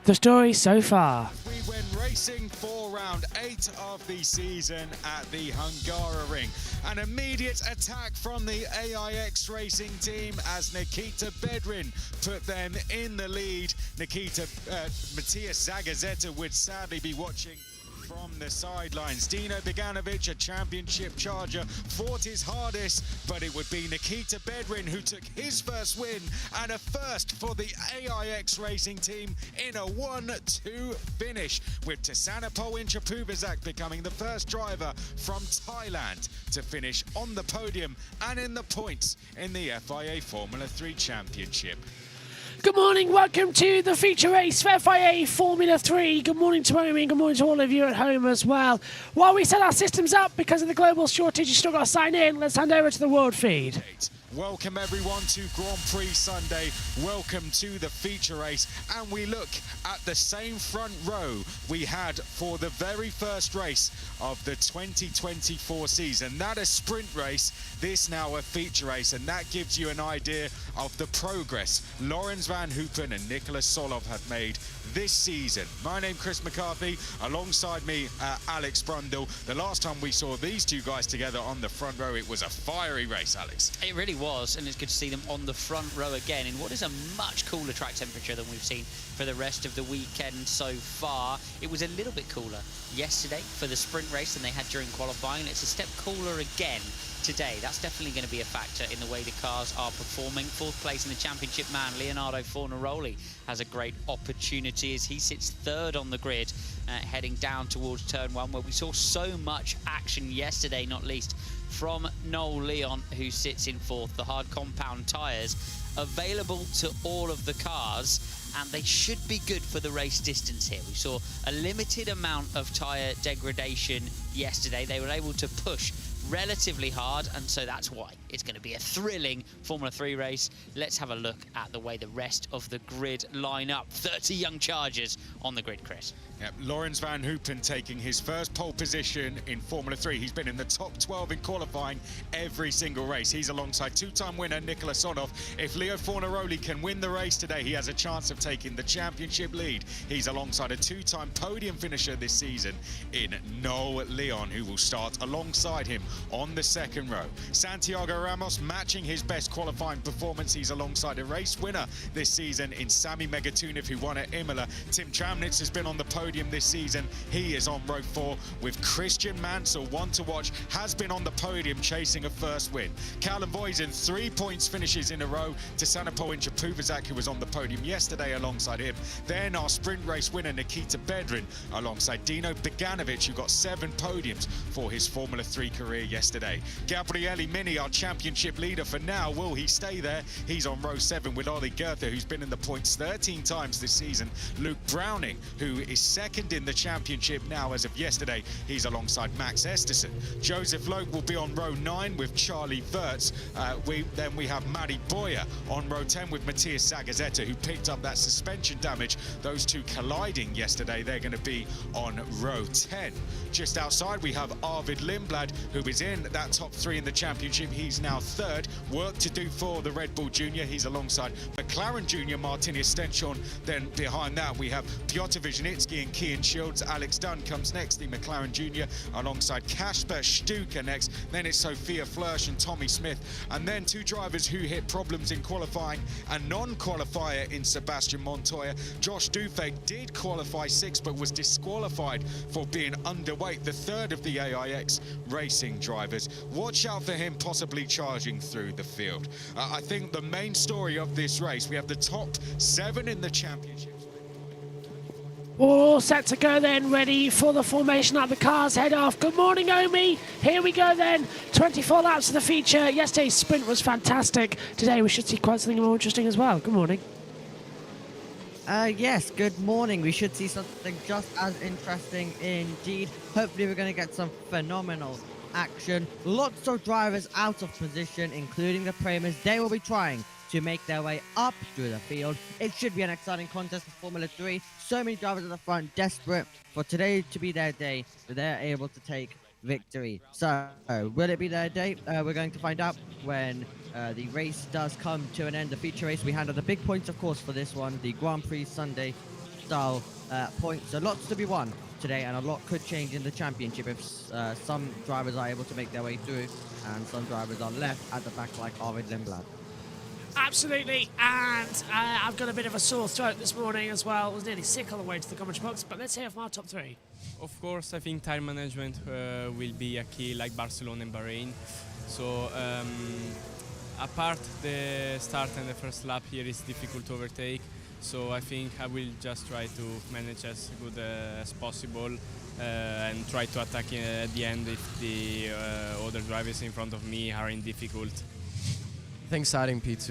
The story so far. We win racing for round 8 of the season at the Hungarian. An immediate attack from the AIX racing team as Nikita Bedrin put them in the lead. Matthias Zagazzetta would sadly be watching from the sidelines. Dino Beganovic, a championship charger, fought his hardest, but it would be Nikita Bedrin who took his first win and a first for the AIX racing team in a 1-2 finish, with Tisanapol Inchapuvizak becoming the first driver from Thailand to finish on the podium and in the points in the FIA Formula 3 Championship. Good morning, welcome to the feature race for FIA Formula 3. Good morning to Omi, good morning to all of you at home as well. While we set our systems up, because of the global shortage, you still got to sign in, let's hand over to the world feed. Welcome everyone to Grand Prix Sunday. Welcome to the feature race, and we look at the same front row we had for the very first race of the 2024 season. That a sprint race, this now a feature race, and that gives you an idea of the progress Laurens van Hoopen and Nicholas Solov have made this season. My name's Chris McCarthy, alongside me Alex Brundle. The last time we saw these two guys together on the front row, it was a fiery race, Alex. It really was, and it's good to see them on the front row again in what is a much cooler track temperature than we've seen for the rest of the weekend so far. It was a little bit cooler yesterday for the sprint race than they had during qualifying. It's a step cooler again today. That's definitely going to be a factor in the way the cars are performing. Fourth place in the championship man, Leonardo Fornaroli, has a great opportunity as he sits third on the grid, heading down towards turn 1, where we saw so much action yesterday, not least from Noel Leon, who sits in fourth. The hard compound tyres available to all of the cars, and they should be good for the race distance here. We saw a limited amount of tyre degradation yesterday. They were able to push relatively hard, and so that's why it's going to be a thrilling Formula 3 race. Let's have a look at the way the rest of the grid line up. 30 young chargers on the grid, Chris. Yep, Laurens van Hoopen taking his first pole position in Formula 3. He's been in the top 12 in qualifying every single race. He's alongside two-time winner Nicholas Solov. If Leo Fornaroli can win the race today, he has a chance of taking the championship lead. He's alongside a two-time podium finisher this season in Noel Leon, who will start alongside him on the second row. Santiago Ramos matching his best qualifying performance. He's alongside a race winner this season in Sami Megatunev, who won at Imola. Tim Tramnitz has been on the podium this season. He is on row 4 with Christian Mansell, one to watch, has been on the podium chasing a first win. Callum Voisin, 3 points finishes in a row. Tisanapol Inchapuvizak, who was on the podium yesterday alongside him. Then our sprint race winner Nikita Bedrin alongside Dino Beganovic, who got 7 podiums for his Formula 3 career yesterday. Gabriele Mini, our championship leader for now. Will he stay there? He's on row 7 with Ollie Goethe, who's been in the points 13 times this season. Luke Browning, who is second in the championship now as of yesterday. He's alongside Max Esterson. Joseph Loke will be on row 9 with Charlie Wirtz. Then we have Matty Boyer on row 10 with Matthias Zagazzetta, who picked up that suspension damage. Those two colliding yesterday. They're going to be on row 10. Just outside we have Arvid Lindblad, who is in that top 3 in the championship. He's now third. Work to do for the Red Bull Junior. He's alongside McLaren Junior Martin Stenchon. Then behind that we have Piotr Wisniewski and Kian Shields. Alex Dunn comes next, the McLaren Junior, alongside Kasper Stuka next. Then it's Sophia Flörsch and Tommy Smith. And then 2 drivers who hit problems in qualifying, a non-qualifier in Sebastian Montoya. Josh Dufek did qualify 6th but was disqualified for being underweight, the 3rd of the AIX racing drivers. Watch out for him possibly charging through the field. I think the main story of this race, we have the top 7 in the championship. All set to go then, ready for the formation up. The cars head off. Good morning, Omi. Here we go then. 24 laps of the feature. Yesterday's sprint was fantastic. Today we should see quite something more interesting as well. Good morning. Yes, good morning. We should see something just as interesting indeed. Hopefully we're going to get some phenomenal action. Lots of drivers out of position, including the Primers. They will be trying to make their way up through the field. It should be an exciting contest for Formula 3. So many drivers at the front, desperate for today to be their day, that they're able to take victory. So, will it be their day? We're going to find out when the race does come to an end. The feature race, we handle the big points, of course, for this one, the Grand Prix Sunday style points. So lots to be won today, and a lot could change in the championship if some drivers are able to make their way through and some drivers are left at the back like Arvid Lindblad. Absolutely, and I've got a bit of a sore throat this morning as well. I was nearly sick on the way to the commentary box, but let's hear from our top three. Of course, I think tire management will be a key, like Barcelona and Bahrain. So, apart the start and the first lap here is difficult to overtake. So I think I will just try to manage as good as possible and try to attack at the end if the other drivers in front of me are in difficult. I think starting P2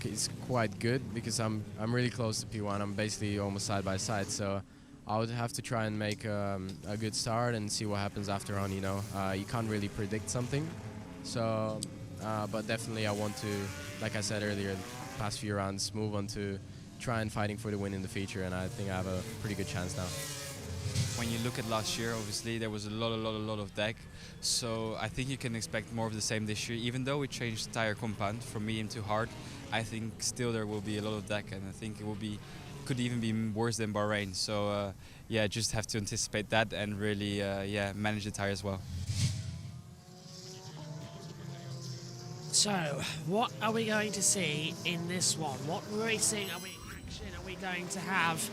is quite good because I'm really close to P1. I'm basically almost side by side, so I would have to try and make a good start and see what happens after on. You know, you can't really predict something, so but definitely I want to, like I said earlier, the past few rounds, move on to try and fighting for the win in the feature, and I think I have a pretty good chance now. When you look at last year, obviously there was a lot of deck, so I think you can expect more of the same this year. Even though we changed the tire compound from medium to hard, I think still there will be a lot of deck, and I think it will be, could even be worse than Bahrain. So yeah, just have to anticipate that and really yeah, manage the tires well. So, what are we going to see in this one? What racing action are we going to have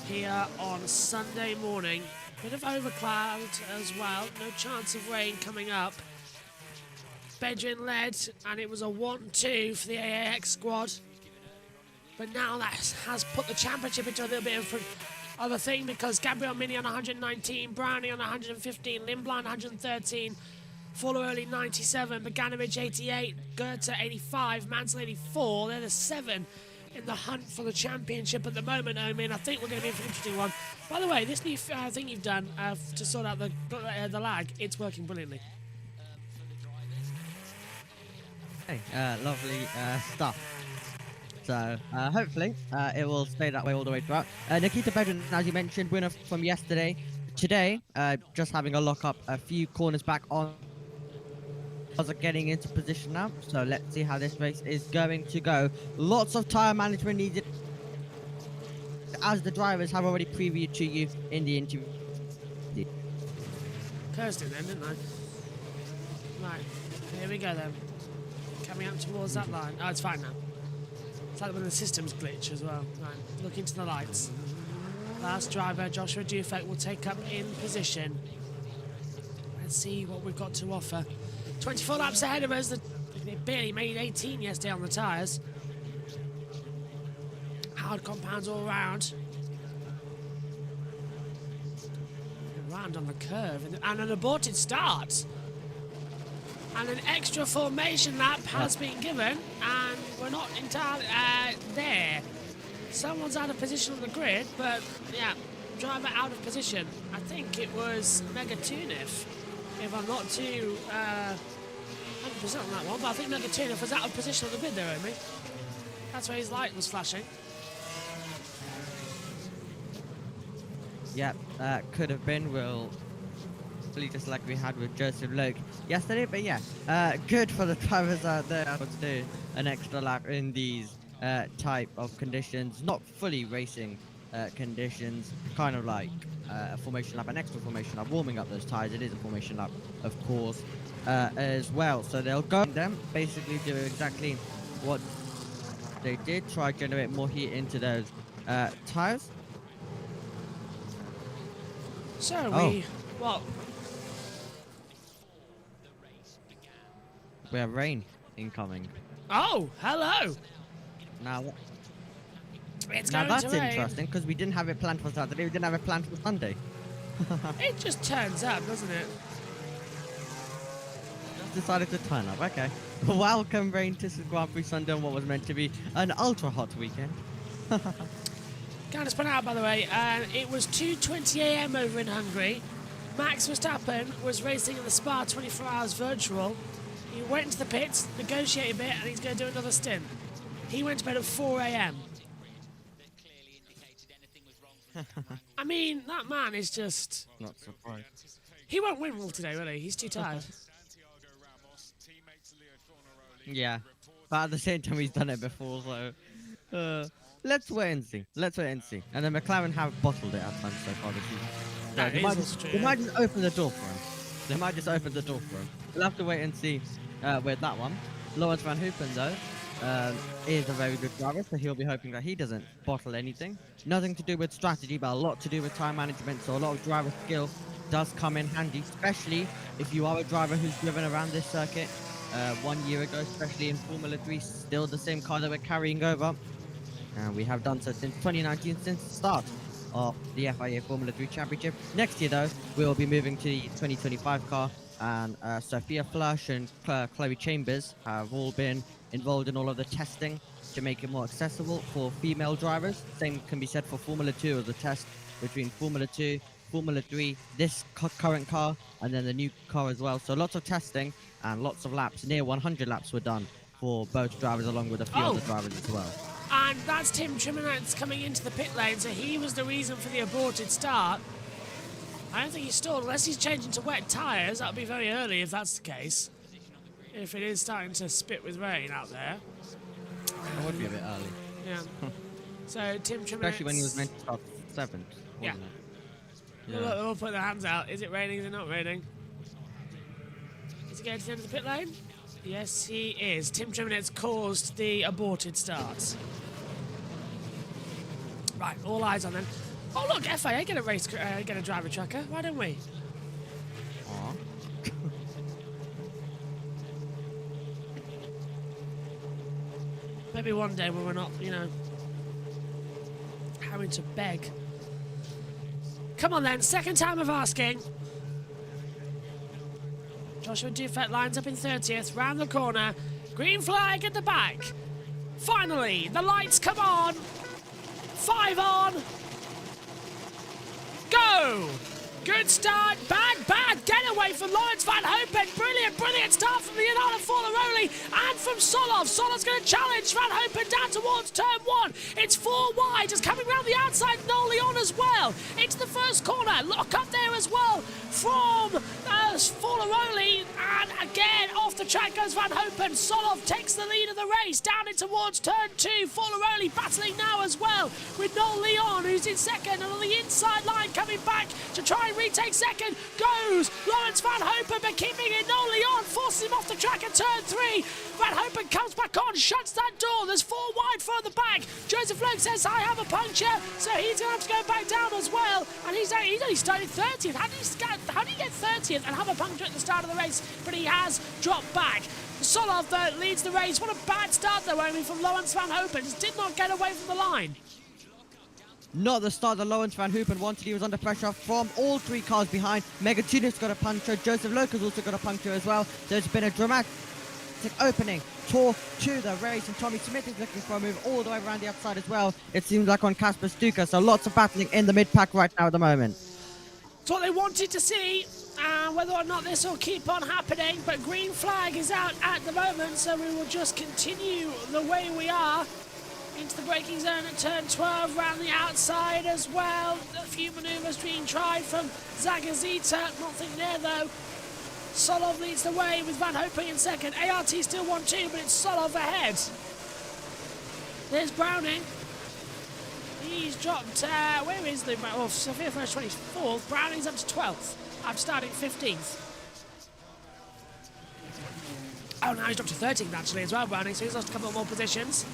here on Sunday morning? Bit of overcloud as well, no chance of rain coming up. Bedrin led, and it was a 1-2 for the AAX squad. But now that has put the championship into a little bit of a thing, because Gabriel Mini on 119, Brownie on 115, Lindblad 113, Fuller early 97, Bogdanovich 88, Goethe 85, Mansell 84. They're the 7 in the hunt for the championship at the moment, Omin. I think we're going to be in for an interesting one. By the way, this new thing you've done to sort out the lag, it's working brilliantly. Hey, lovely stuff. So hopefully it will stay that way all the way throughout. Nikita Bedrin, as you mentioned, winner from yesterday. Today, just having a lock up a few corners back on. Are getting into position now, so let's see how this race is going to go. Lots of tyre management needed, as the drivers have already previewed to you in the interview. Cursed it then, didn't I? Right, here we go then. Coming up towards that line. Oh, it's fine now. It's like when the systems glitch as well. Right, look into the lights. Last driver, Joshua Dufek, will take up in position. Let's see what we've got to offer. 24 laps ahead of us. They barely made 18 yesterday on the tyres. Hard compounds all round. Round on the curve. And an aborted start. And an extra formation lap has been given. And we're not entirely there. Someone's out of position on the grid. But, yeah, driver out of position. I think it was Megatunif. If I'm not too 100% on that one, but I think Megatunif was out of position on the grid there, Omi. That's where his light was flashing. Yeah, could have been. We'll just like we had with Joseph Loke yesterday, but yeah, good for the drivers out there to do an extra lap in these type of conditions. Not fully racing conditions, kind of like a formation lap, an extra formation lap, warming up those tyres. It is a formation lap, of course, as well. So they'll go them, basically do exactly what they did, try to generate more heat into those tyres. So what? We have rain incoming. Oh, hello. Now It's now going that's to rain. interesting, because we didn't have it planned for Saturday, we didn't have it planned for Sunday. It just turns up, doesn't it? Just decided to turn up, okay. Welcome rain to Grand Prix Sunday on what was meant to be an ultra hot weekend. Can't spun out, by the way. It was 2:20 a.m. over in Hungary. Max Verstappen was racing in the Spa 24 Hours Virtual. He went into the pits, negotiated a bit, and he's going to do another stint. He went to bed at 4 a.m. I mean, that man is just... Not surprised. He won't win all today, will he? He's too tired. Yeah, but at the same time, he's done it before, so let's wait and see. Let's wait and see. And then McLaren have bottled it at times so far this season. So That they is might, also just, true, they yeah. might just open the door for him. They might just open the door for him. We'll have to wait and see with that one. Lawrence Van Hoopen, though, is a very good driver, so he'll be hoping that he doesn't bottle anything. Nothing to do with strategy, but a lot to do with time management, so a lot of driver skill does come in handy, especially if you are a driver who's driven around this circuit 1 year ago, especially in Formula 3, still the same car that we're carrying over. And we have done so since 2019, since the start of the FIA Formula 3 Championship. Next year, though, we will be moving to the 2025 car, and Sophia Flush and Chloe Chambers have all been involved in all of the testing to make it more accessible for female drivers. Same can be said for Formula 2 as a test between Formula 2, Formula 3, this current car, and then the new car as well. So lots of testing and lots of laps, near 100 laps were done for both drivers along with a few other drivers as well. And that's Tim Trimonet's coming into the pit lane, so he was the reason for the aborted start. I don't think he's stalled, unless he's changing to wet tyres. That would be very early if that's the case. If it is starting to spit with rain out there. It would be a bit early. Yeah. So Tim Trimonet... Especially when he was meant to start 7th. Yeah. Yeah. Look, they're all putting their hands out. Is it raining? Is it not raining? Is he going to the end of the pit lane? Yes, he is. Tim Trimonet's caused the aborted starts. Right, all eyes on them. Oh, look, FIA get a driver tracker. Why don't we? Aw. Maybe one day when we're not, you know, having to beg. Come on then, second time of asking. Joshua Dufett lines up in 30th, round the corner. Green flag at the back. Finally, the lights come on. 5 on. Go! Good start, bad, get away from Lawrence Van Hoopen. Brilliant start from the Inala Forlaroli and from Solov. Solov's going to challenge Van Hoopen down towards turn 1. It's 4 wide, it's coming round the outside, Noel Leon as well. Into the first corner, lock up there as well from Forlaroli, and again off the track goes Van Hoopen. Solov takes the lead of the race down in towards turn 2. Forlaroli battling now as well with Noel Leon, who's in second, and on the inside line coming back to try and retake second goes Lawrence Van Hoopen, but keeping it Noel Leon, forces him off the track at turn 3. Van Hoopen comes back on, shuts that door. There's 4 wide further back. Joseph Loeb says, I have a puncture, so he's going to have to go back down as well. And he's only started 30th. How did he get 30th and have a puncture at the start of the race? But he has dropped back. Solov, though, leads the race. What a bad start, though, Omi, from Lawrence Van Hoopen. Just did not get away from the line. Not the start that Lawrence Van Hoopen wanted. He was under pressure from all 3 cars behind. Megan Tunis got a puncture. Joseph Loker's also got a puncture as well. There's been a dramatic opening tour to the race, and Tommy Smith is looking for a move all the way around the outside as well. It seems like on Kasper Stuka, so lots of battling in the mid-pack right now at the moment. It's what they wanted to see, whether or not this will keep on happening, but green flag is out at the moment, so we will just continue the way we are. Into the braking zone at turn 12, round the outside as well. A few manoeuvres being tried from Zagazita, nothing there though. Solov leads the way with Van Hoopen in second. ART still 1-2, but it's Solov ahead. There's Browning. He's dropped, where is the, oh, Sophia Fresh 24th. Browning's up to 12th. I'm starting 15th. Oh, now he's dropped to 13th actually as well, Browning, so he's lost a couple more positions.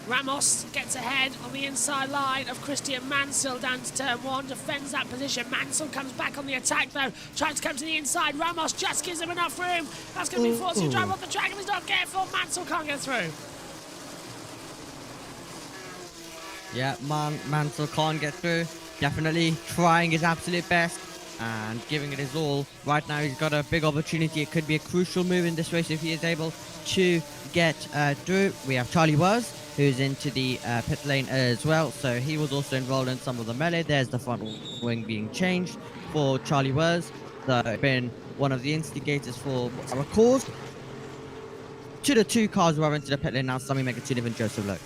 Ramos gets ahead on the inside line of Christian Mansell down to turn 1, defends that position. Mansell comes back on the attack though, trying to come to the inside. Ramos just gives him enough room. That's going to be forced to drive off the track, and he's not careful. Mansell can't get through. Yeah, Mansell can't get through. Definitely trying his absolute best and giving it his all. Right now he's got a big opportunity. It could be a crucial move in this race if he is able to get through. We have Charlie Wurz, who's into the pit lane as well, so he was also involved in some of the melee. There's the front wing being changed for Charlie Wurz, been one of the instigators for our cause to the two cars who are into the pit lane now, Sammy Megatuniv and Joseph Lowe.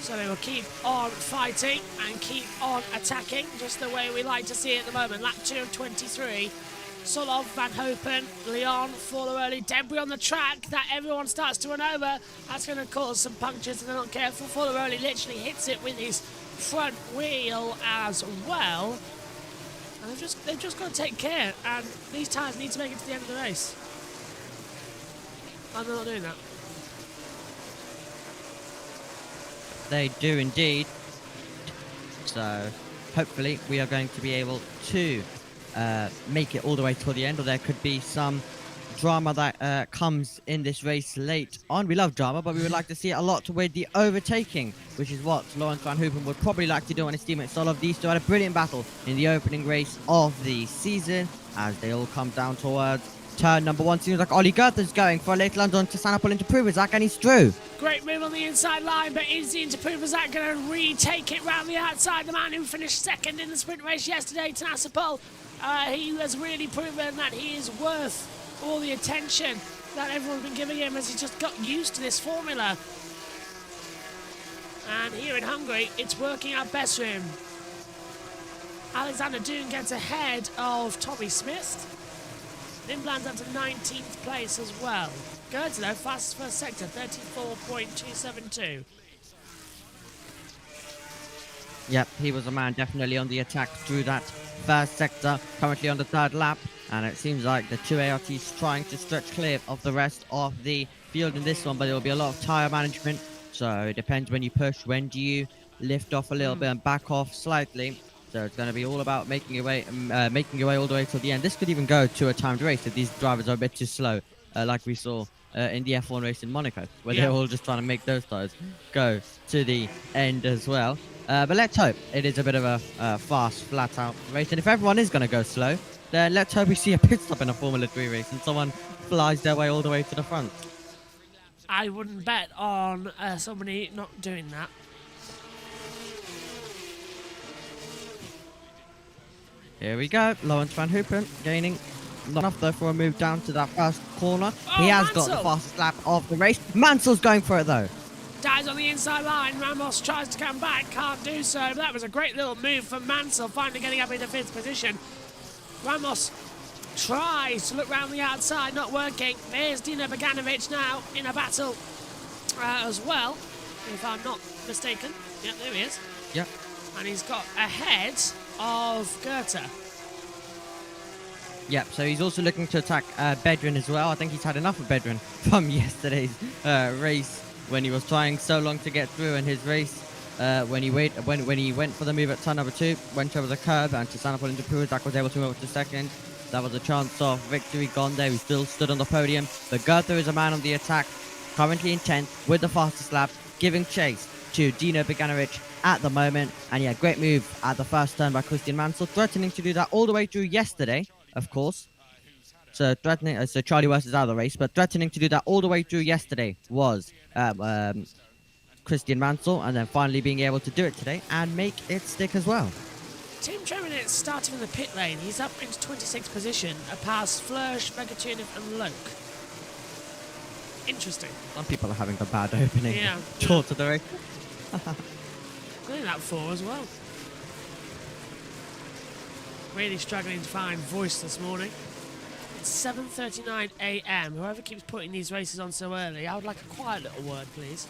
So they will keep on fighting and keep on attacking, just the way we like to see it at the moment. Lap 2 of 23. Solov, Van Hopen, Leon, Forlaroli, debris on the track that everyone starts to run over. That's going to cause some punctures if they're not careful. Forlaroli literally hits it with his front wheel as well. And they've just got to take care, and these tyres need to make it to the end of the race. And they're not doing that. They do indeed. So hopefully we are going to be able to make it all the way to the end, or there could be some drama that comes in this race late on. We love drama, but we would like to see it a lot with the overtaking, which is what Lawrence Van Hoopen would probably like to do on his teammate Solov. These two had a brilliant battle in the opening race of the season as they all come down towards turn number 1. Seems like Ollie Goether's going for a late lunge on to Sanapol into Pruvazak, and he's through. Great move on the inside line, but is the Pruvazak going to retake it round the outside? The man who finished second in the sprint race yesterday, Tanasapol, he has really proven that he is worth all the attention that everyone's been giving him as he just got used to this formula. And here in Hungary, it's working out best for him. Alexander Doon gets ahead of Tommy Smith. Lindbland's up to 19th place as well. Goethe, though, fastest first sector, 34.272. Yep, he was a man definitely on the attack through that first sector, currently on the third lap. And it seems like the two ARTs trying to stretch clear of the rest of the field in this one, but there will be a lot of tyre management. So it depends when you push, when do you lift off a little bit and back off slightly. So it's going to be all about making your way all the way till the end. This could even go to a timed race if these drivers are a bit too slow, like we saw in the F1 race in Monaco, where they're all just trying to make those tyres go to the end as well. But let's hope it is a bit of a fast, flat-out race. And if everyone is going to go slow, then let's hope we see a pit stop in a Formula 3 race and someone flies their way all the way to the front. I wouldn't bet on somebody not doing that. Here we go. Lawrence Van Hoopen gaining not enough though for a move down to that first corner. Oh, he has got Mansell. the fastest lap of the race. Mansell's going for it though. Dies on the inside line. Ramos tries to come back, can't do so. But that was a great little move from Mansell, finally getting up into 5th position. Ramos tries to look round the outside, not working. There's Dino Boganovic now in a battle as well, if I'm not mistaken. Yep, there he is. Yep. And he's got ahead of Goethe. Yep, so he's also looking to attack Bedrin as well. I think he's had enough of Bedrin from yesterday's race when he was trying so long to get through in his race. When he went for the move at turn number 2, went over the curb and to Sanapol into Pruvazak was able to move up to second. That was a chance of victory gone there. He still stood on the podium. But Goethe is a man on the attack, currently in 10th with the fastest lap, giving chase to Dino Boganovic at the moment. And yeah, great move at the first turn by Christian Mansell, threatening to do that all the way through yesterday, of course. So threatening, so Charlie Wurst is out of the race, but threatening to do that all the way through yesterday was Christian Mansell, and then finally being able to do it today and make it stick as well. Tim Treminet's starting in the pit lane. He's up into 26th position, past Flörsch, Megatuniv and Loke. Interesting. Some people are having a bad opening. Yeah. Short of the race. Clearly that 4 as well. Really struggling to find voice this morning. It's 7:39 a.m. Whoever keeps putting these races on so early, I would like a quiet little word, please.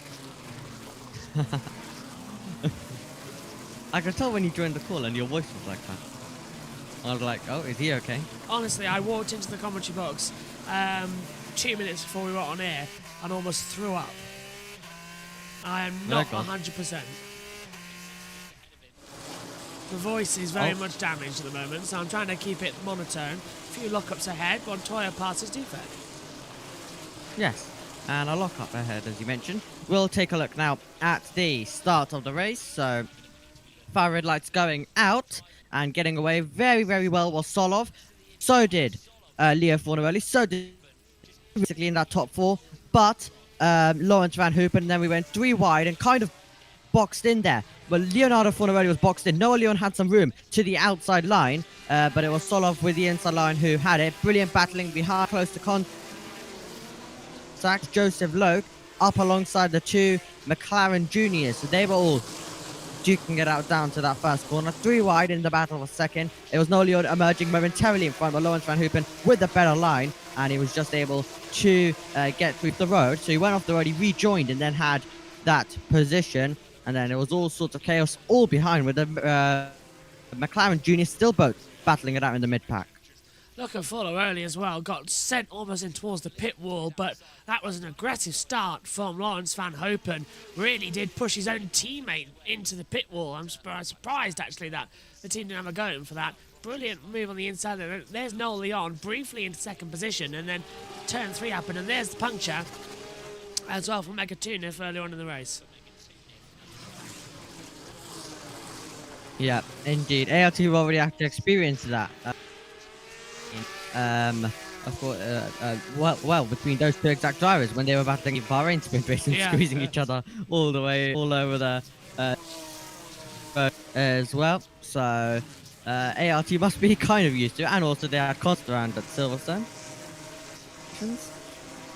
I could tell when you joined the call and your voice was like that. I was like, oh, is he okay? Honestly, I walked into the commentary box 2 minutes before we were on air and almost threw up. I am not 100%. The voice is very much damaged at the moment, so I'm trying to keep it monotone. A few lockups ahead, Montoya passes Dufek. Yes, and a lock-up ahead, as you mentioned. We'll take a look now at the start of the race. So, fire red lights going out and getting away very, very well was Solov. So did Leo Fornarelli. So did basically in that top 4. But Lawrence Van Hoopen, then we went 3 wide and kind of boxed in there. But Leonardo Fornarelli was boxed in. Noah Leon had some room to the outside line, but it was Solov with the inside line who had it. Brilliant battling behind, close to contact. Joseph Loke up alongside the two McLaren juniors. So they were all duking it out down to that first corner. 3 wide in the battle for second. It was Nolion emerging momentarily in front of Lawrence Van Hoopen with the better line, and he was just able to get through the road. So he went off the road, he rejoined, and then had that position. And then it was all sorts of chaos all behind with the McLaren juniors still both battling it out in the mid-pack. Looking forward early as well, got sent almost in towards the pit wall, but that was an aggressive start from Lawrence Van Hopen. Really did push his own teammate into the pit wall. I'm surprised actually that the team didn't have a go in for that. Brilliant move on the inside. There's Noel Leon briefly into second position, and then turn 3 happened, and there's the puncture as well from Megatuniff earlier on in the race. Yeah, indeed. ART have already had to experience that. Of course, well, between those two exact drivers when they were battling in Bahrain sprint race and squeezing each other all over the as well. So ART must be kind of used to it, and also they had Costa around at Silverstone.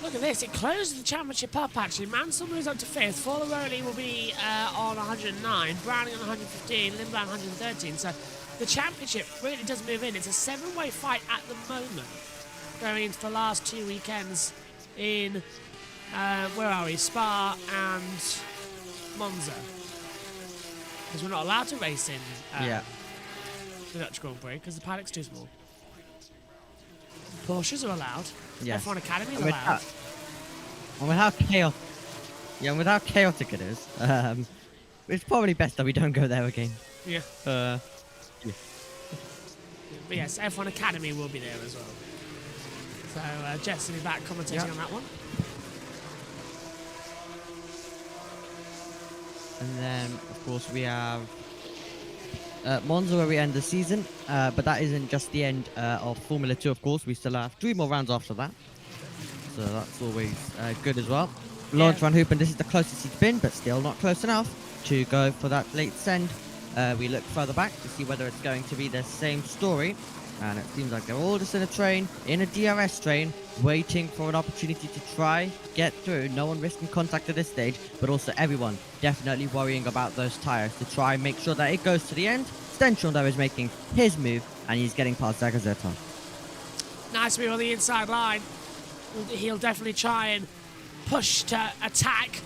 Look at this, it closes the championship up actually. Mansell moves up to 5th, Forlaroli will be on 109, Browning on 115, Lindblad 113. So the championship really does move in. It's a 7-way fight at the moment, going into the last 2 weekends in, where are we, Spa and Monza. Because we're not allowed to race in the Dutch Grand Prix because the paddock's too small. Porsches are allowed. Yes. F1 Academy is And allowed. with how chaotic it is, it's probably best that we don't go there again. Yeah. But yes, F1 Academy will be there as well. So Jets will be back commentating on that one. And then, of course, we have Monza where we end the season, but that isn't just the end of Formula 2, of course. We still have 3 more rounds after that. So that's always good as well. Lawrence Van Hoopen, this is the closest he's been, but still not close enough to go for that late send. We look further back to see whether it's going to be the same story. And it seems like they're all just in a train, in a DRS train, waiting for an opportunity to try, get through. No one risking contact at this stage, but also everyone definitely worrying about those tyres to try and make sure that it goes to the end. Stenchel, though, is making his move, and he's getting past Zagazeta. Nice move on the inside line. He'll definitely try and push to attack.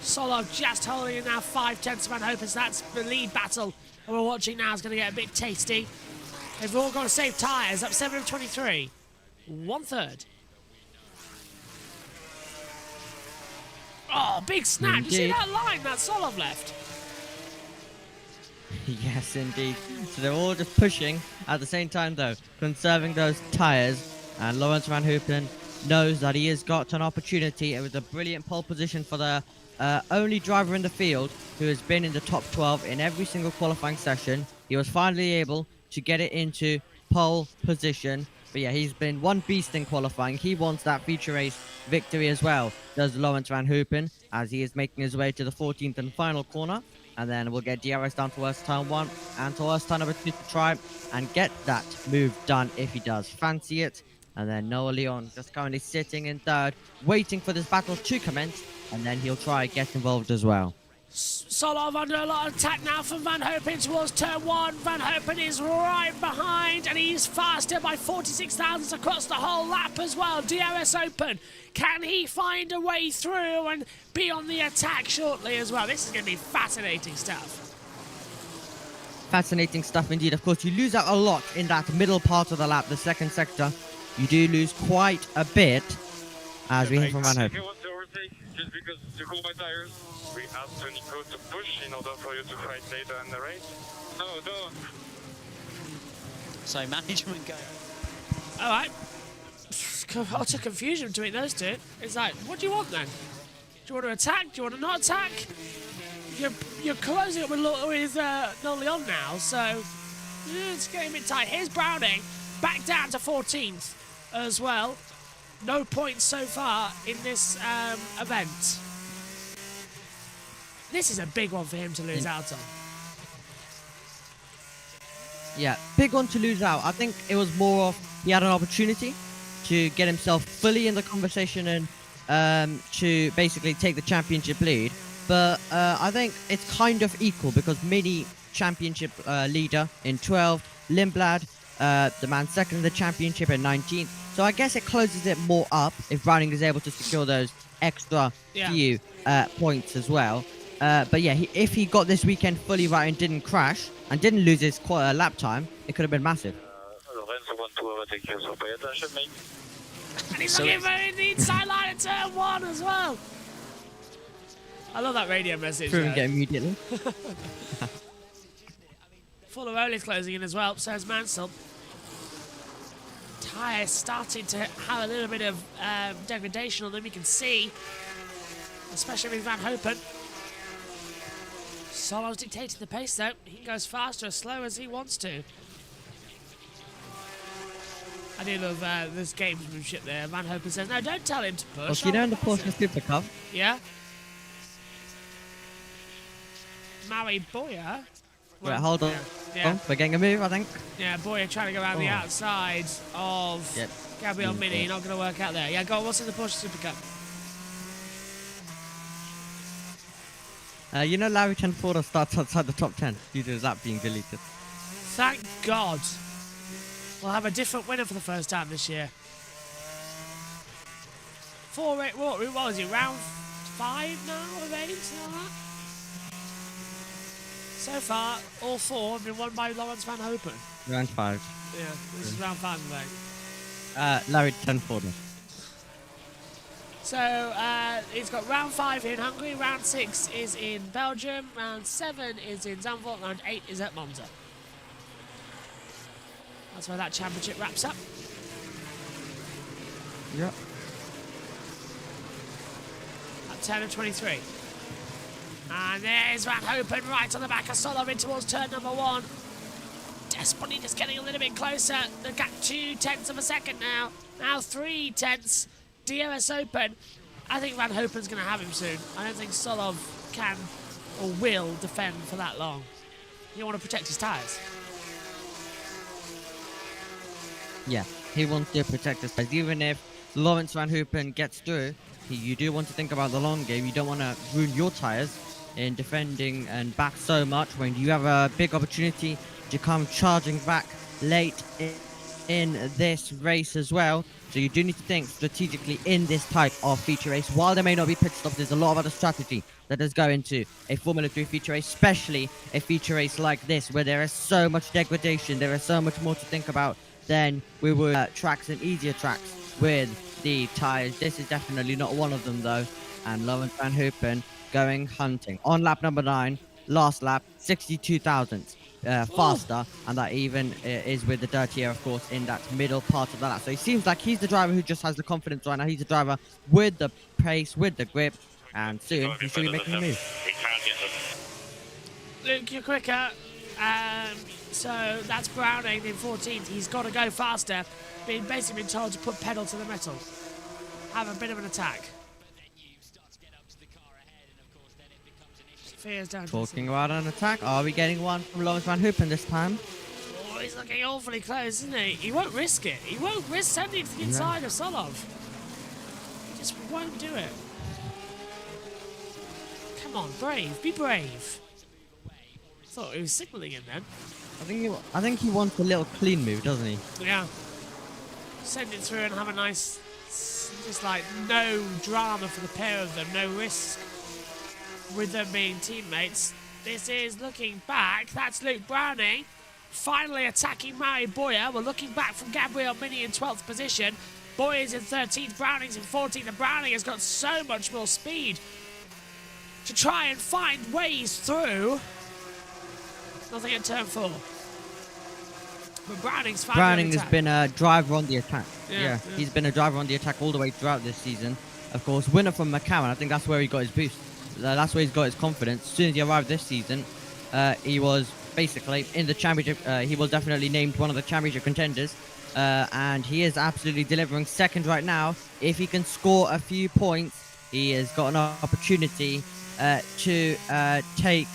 Solog just holding in now 5/10 Van Hopen. So that's the lead battle that we're watching now is going to get a bit tasty. They've all got to save tyres, up 7 of 23. 1/3. Oh, big snap. Did you see that line that Solov left? Yes, indeed. So they're all just pushing at the same time, though, conserving those tyres. And Lawrence Van Hoopen knows that he has got an opportunity. It was a brilliant pole position for the only driver in the field who has been in the top 12 in every single qualifying session. He was finally able to get it into pole position. But yeah, he's been one beast in qualifying. He wants that feature race victory as well, does Lawrence Van Hoopen, as he is making his way to the 14th and final corner. And then we'll get DRS down to worst turn 1 and to worst turn number 2 to try and get that move done if he does fancy it. And then Noah Leon just currently sitting in 3rd, waiting for this battle to commence, and then he'll try and get involved as well. Solov under a lot of attack now from Van Hopen towards turn 1. Van Hopen is right behind, and he's faster by 46 thousandths across the whole lap as well. DRS open. Can he find a way through and be on the attack shortly as well? This is going to be fascinating stuff. Fascinating stuff indeed. Of course, you lose out a lot in that middle part of the lap, the second sector. You do lose quite a bit, as we hear from Van Hopen. If you want to overtake, just because to cool my tires, we asked Nico to push in order for you to fight later in the race. No, don't. So management go. All right. Utter confusion between those two. It's like, what do you want then? Do you want to attack? Do you want to not attack? You're closing up with Noel Leon now, so it's getting a bit tight. Here's Browning, back down to 14th as well. No points so far in this event. This is a big one for him to lose out on. Yeah, big one to lose out. I think it was more of he had an opportunity to get himself fully in the conversation and to basically take the championship lead. But I think it's kind of equal because Mini championship leader in 12th, Lindblad, the man second in the championship in 19th. So I guess it closes it more up if Browning is able to secure those extra few points as well. But yeah, if he got this weekend fully right and didn't crash and didn't lose his lap time, it could have been massive. Lorenzo want to overtake you, so pay attention, mate. And he's looking for the inside line at turn 1 as well. I love that radio message. Proven it immediately. Fornaroli's closing in as well, so is Mansell. Tyres starting to have a little bit of degradation on them, you can see, especially with Van Hopen. Solo's dictating the pace though. He can go as fast or as slow as he wants to. I do love this gamesmanship there. Van Hopen says, no, don't tell him to push. Well, you know in the Porsche Super Cup. Yeah. Maui Boyer. Wait, hold on. Yeah. We're getting a move, I think. Yeah, Boyer trying to go around the outside of Gabriel Mini. Not going to work out there. Yeah, go on. What's in the Porsche Super Cup? You know Larry Tenford starts outside the top 10 due to his lap being deleted. Thank God. We'll have a different winner for the first time this year. What was it? Round 5 now of 8? Something like that? So far, all 4 have been won by Lawrence Van Hopen. Round 5. Yeah, this is round 5 of 8. Larry Tenford. So, it's got round 5 in Hungary, round 6 is in Belgium, round 7 is in Zandvoort, round 8 is at Monza. That's where that championship wraps up. Yep. At 10 of 23. And there's Van Hopen right on the back of Solov in towards turn number 1. Desperately just getting a little bit closer. The gap 0.2 of a second now. Now 0.3. DRS Open. I think Van Hopen's going to have him soon. I don't think Solov can or will defend for that long. You want to protect his tyres. Yeah, he wants to protect his tyres. Even if Lawrence Van Hopen gets through, you do want to think about the long game. You don't want to ruin your tyres in defending and back so much when you have a big opportunity to come charging back late in this race as well. So you do need to think strategically in this type of feature race. While there may not be pit stops, there's a lot of other strategy that does go into a Formula 3 feature race, especially a feature race like this where there is so much degradation, there is so much more to think about than we would tracks and easier tracks with the tyres. This is definitely not one of them though. And Lawrence Van Hopen going hunting. On lap number 9, last lap, 62,000 faster, and that even is with the dirty air, of course, in that middle part of the lap. So it seems like he's the driver who just has the confidence right now. He's the driver with the pace, with the grip, and soon he should be making a move. Luke, you're quicker. So that's Browning in 14th. He's got to go faster. Basically been told to put pedal to the metal. Have a bit of an attack. Talking about an attack, are we getting one from Lawrence Van Hopen this time? Oh, he's looking awfully close, isn't he? He won't risk it. He won't risk sending it to the inside of Solov. He just won't do it. Come on, brave. Be brave. Thought he was signalling him then. I think he wants a little clean move, doesn't he? Yeah. Send it through and have a nice, just like no drama for the pair of them, no risk with them being teammates. This is looking back. That's Luke Browning finally attacking Maui Boyer. We're looking back from Gabriel Mini in 12th position. Boyer's in 13th, Browning's in 14th, and Browning has got so much more speed to try and find ways through. Nothing at turn 4. But Browning has been a driver on the attack. Yeah, he's been a driver on the attack all the way throughout this season. Of course, winner from McLaren. I think that's where he got his boost. That's where he's got his confidence. As soon as he arrived this season, he was basically in the championship. He was definitely named one of the championship contenders. And he is absolutely delivering second right now. If he can score a few points, he has got an opportunity to take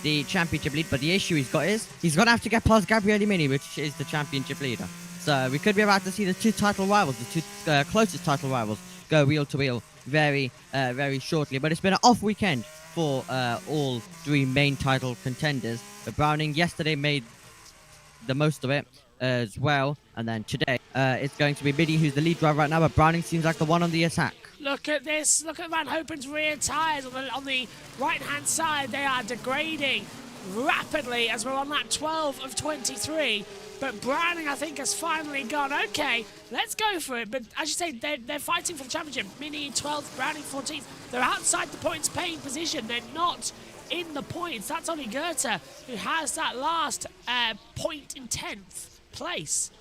the championship lead. But the issue he's got is he's going to have to get past Gabriele Mini, which is the championship leader. So we could be about to see the two title rivals, the two closest title rivals, go wheel to wheel very shortly. But it's been an off weekend for all three main title contenders. But Browning yesterday made the most of it as well, and then today it's going to be Biddy who's the lead driver right now, but Browning seems like the one on the attack. Look at this. Look at Van Hopen's rear tyres on the right-hand side. They are degrading rapidly as we're on lap 12 of 23. But Browning, I think, has finally gone, okay, let's go for it. But as you say, they're fighting for the championship. Mini 12th, Browning 14th. They're outside the points-paying position. They're not in the points. That's only Goethe who has that last point in 10th place.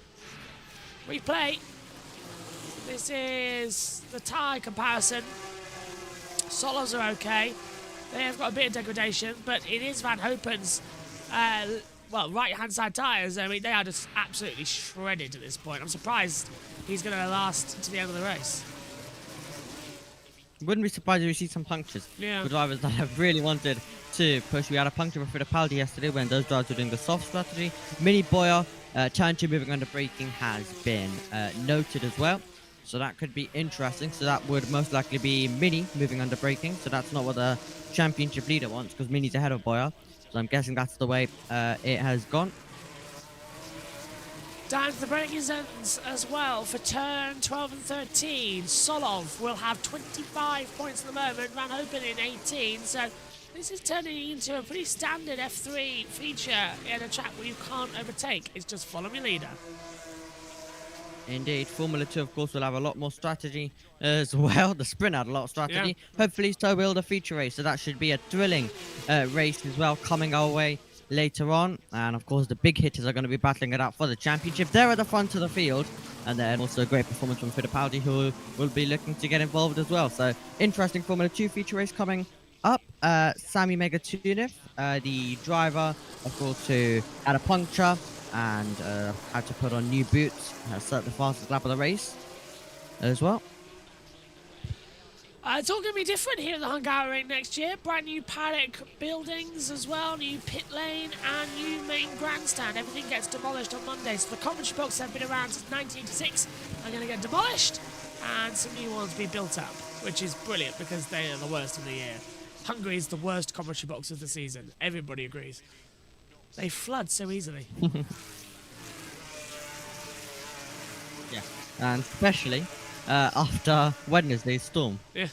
Replay. This is the tyre comparison. Solos are okay. They have got a bit of degradation, but it is Van Hopen's right-hand side tyres. I mean, they are just absolutely shredded at this point. I'm surprised he's going to last to the end of the race. Wouldn't be surprised if we see some punctures for drivers that have really wanted to push. We had a puncture for Fittipaldi yesterday when those drivers were doing the soft strategy. Mini Boyer, turn 2 moving under braking has been noted as well. So that could be interesting. So that would most likely be Mini moving under braking. So that's not what the championship leader wants, because Mini's ahead of Boyer. So I'm guessing that's the way it has gone. Down to the braking zones as well for turn 12 and 13. Solov will have 25 points at the moment, Van Hopen in 18. So this is turning into a pretty standard F3 feature in a track where you can't overtake. It's just follow me leader. Indeed. Formula 2, of course, will have a lot more strategy as well. The sprint had a lot of strategy. Yeah. Hopefully, so will the feature race. So that should be a thrilling race as well coming our way later on. And, of course, the big hitters are going to be battling it out for the championship. They're at the front of the field. And then also a great performance from Fittipaldi, who will be looking to get involved as well. So, interesting Formula 2 feature race coming up. Sami Megatunov, the driver, of course, who had a puncture and had to put on new boots, set the fastest lap of the race as well. It's all going to be different here at the Hungarian next year. Brand new paddock buildings as well, new pit lane and new main grandstand. Everything gets demolished on Monday. So the commentary boxes have been around since 1986. Are going to get demolished and some new ones be built up, which is brilliant because they are the worst of the year. Hungary is the worst commentary box of the season. Everybody agrees. They flood so easily. Yeah, and especially after Wednesday's storm. Yeah.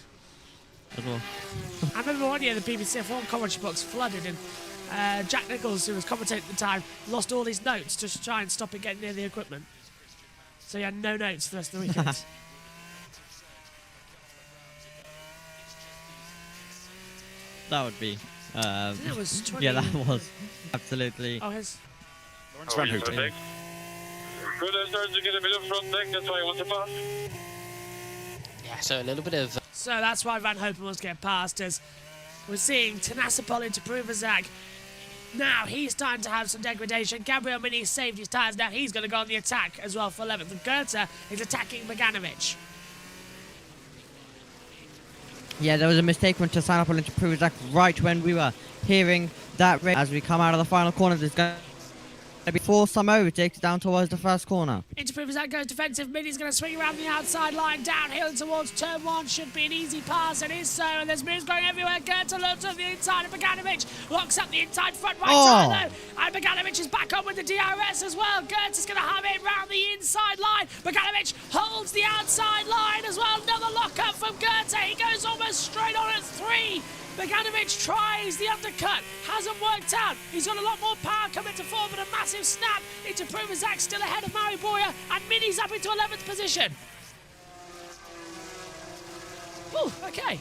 As well. I remember one year the BBC F1 commentary box flooded and Jack Nichols, who was commentating at the time, lost all his notes to try and stop it getting near the equipment. So he had no notes for the rest of the weekend. That would be... that was 20... Yeah, that was absolutely... Oh, his... Lawrence Van Houten. Good start to get a bit of front deck, that's why I want to pass. Yeah, so a little bit of... So that's why Van Hopen wants to get past, as we're seeing Tanasipol into Pruvazak. Now he's starting to have some degradation. Gabriel Mini saved his tyres. Now he's going to go on the attack as well for 11th. And Goethe is attacking Beganovic. Yeah, there was a mistake when Tanasipol into Pruvazak right when we were hearing that race. As we come out of the final corner, there's going to be four Samo takes down towards the first corner. Into Pruvazak goes defensive. Mini's going to swing around the outside line, downhill towards turn 1. Should be an easy pass. It is so. And there's moves going everywhere. Goethe looks at the inside of Beganovic. Locks up the inside front right tire though. And Beganovic is back on with the DRS as well. Goethe's going to have it round the inside line. Beganovic holds the outside line as well. Another lock up from Goethe. He goes almost straight on at 3. Beganovic tries the undercut, hasn't worked out. He's got a lot more power coming to 4, but a massive snap into Pruvazak, still ahead of Mari Boyer, and Mini's up into 11th position. Ooh, okay.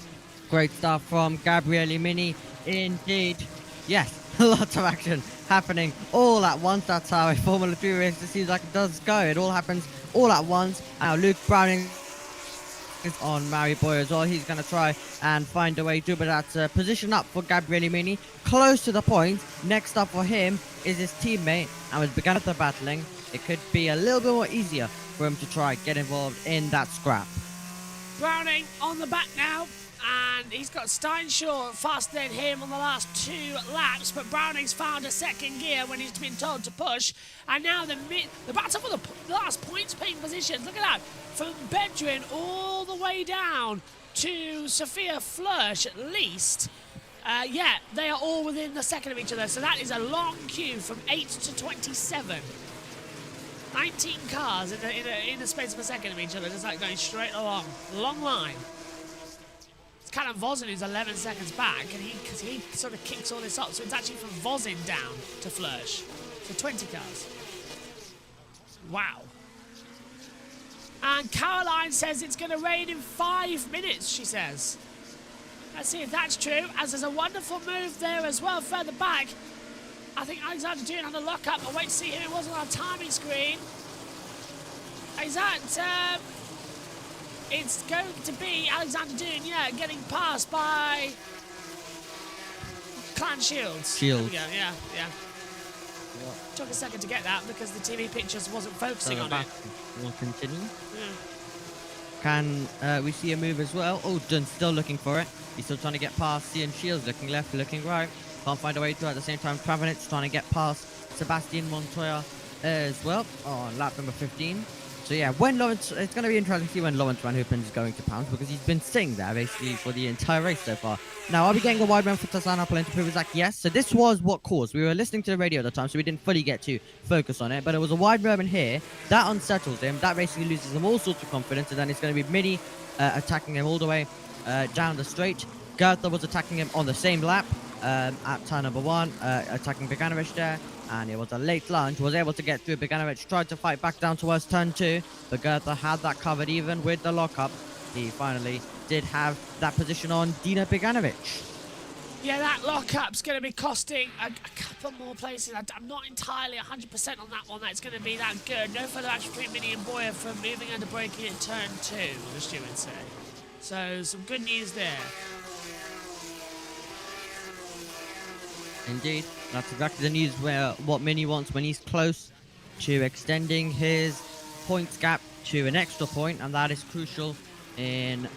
Great stuff from Gabriele Mini, indeed. Yes, lots of action happening all at once. That's how a Formula 3 race seems like it does go. It all happens all at once. Now Luke Browning is on Mari Boyer as well. He's going to try and find a way to, but that's a position up for Gabriele Mini, close to the point. Next up for him is his teammate, and with the battling, it could be a little bit more easier for him to try and get involved in that scrap. Browning on the back now, and he's got Steinshaw faster than him on the last 2 laps, but Browning's found a second gear when he's been told to push, and now the battle for the last points paying positions. Look at that, from Bedouin all the way down to to Sophia Flörsch at least. Yeah, they are all within the second of each other, so that is a long queue from 8 to 27. 19 cars in the space of a second of each other, just like going straight along. Long line. It's kind of Vosin who's 11 seconds back, and he sort of kicks all this up, so it's actually from Vosin down to Flörsch. So 20 cars. Wow. And Caroline says it's going to rain in 5 minutes, she says. Let's see if that's true, as there's a wonderful move there as well, further back. I think Alexander Dune had a lock-up. I'll wait to see who it was on our timing screen. Is that... it's going to be Alexander Dune, yeah, getting passed by... Clan Shields. Shields. There we go, yeah. Took a second to get that because the TV pictures wasn't focusing on it. We'll continue. Yeah. Can we see a move as well? Oh, Dunn still looking for it. He's still trying to get past Ian Shields, looking left, looking right. Can't find a way through at the same time. Travanitz trying to get past Sebastian Montoya as well on lap number 15. So yeah, when Lawrence, it's going to be interesting to see when Lawrence Van Hoopen is going to pounce, because he's been sitting there basically for the entire race so far. Now, are we getting a wide run for Tassan Apple into Privazak? Yes. So this was what caused. We were listening to the radio at the time, so we didn't fully get to focus on it. But it was a wide Roman here that unsettles him. That basically loses him all sorts of confidence, and then it's going to be Mini attacking him all the way down the straight. Gertha was attacking him on the same lap at turn number 1, attacking Beganovic there. And it was a late lunge, was able to get through. Beganovic tried to fight back down towards turn 2, but Gertha had that covered even with the lockup. He finally did have that position on Dino Beganovic. Yeah, that lock-up's going to be costing a couple more places. I'm not entirely 100% on that one. That's going to be that good. No further action between Mini and Boyer for moving under braking at turn 2, the stewards say. So, some good news there. Indeed, that's exactly the news where what Mini wants when he's close to extending his points gap to an extra point, and that is crucial in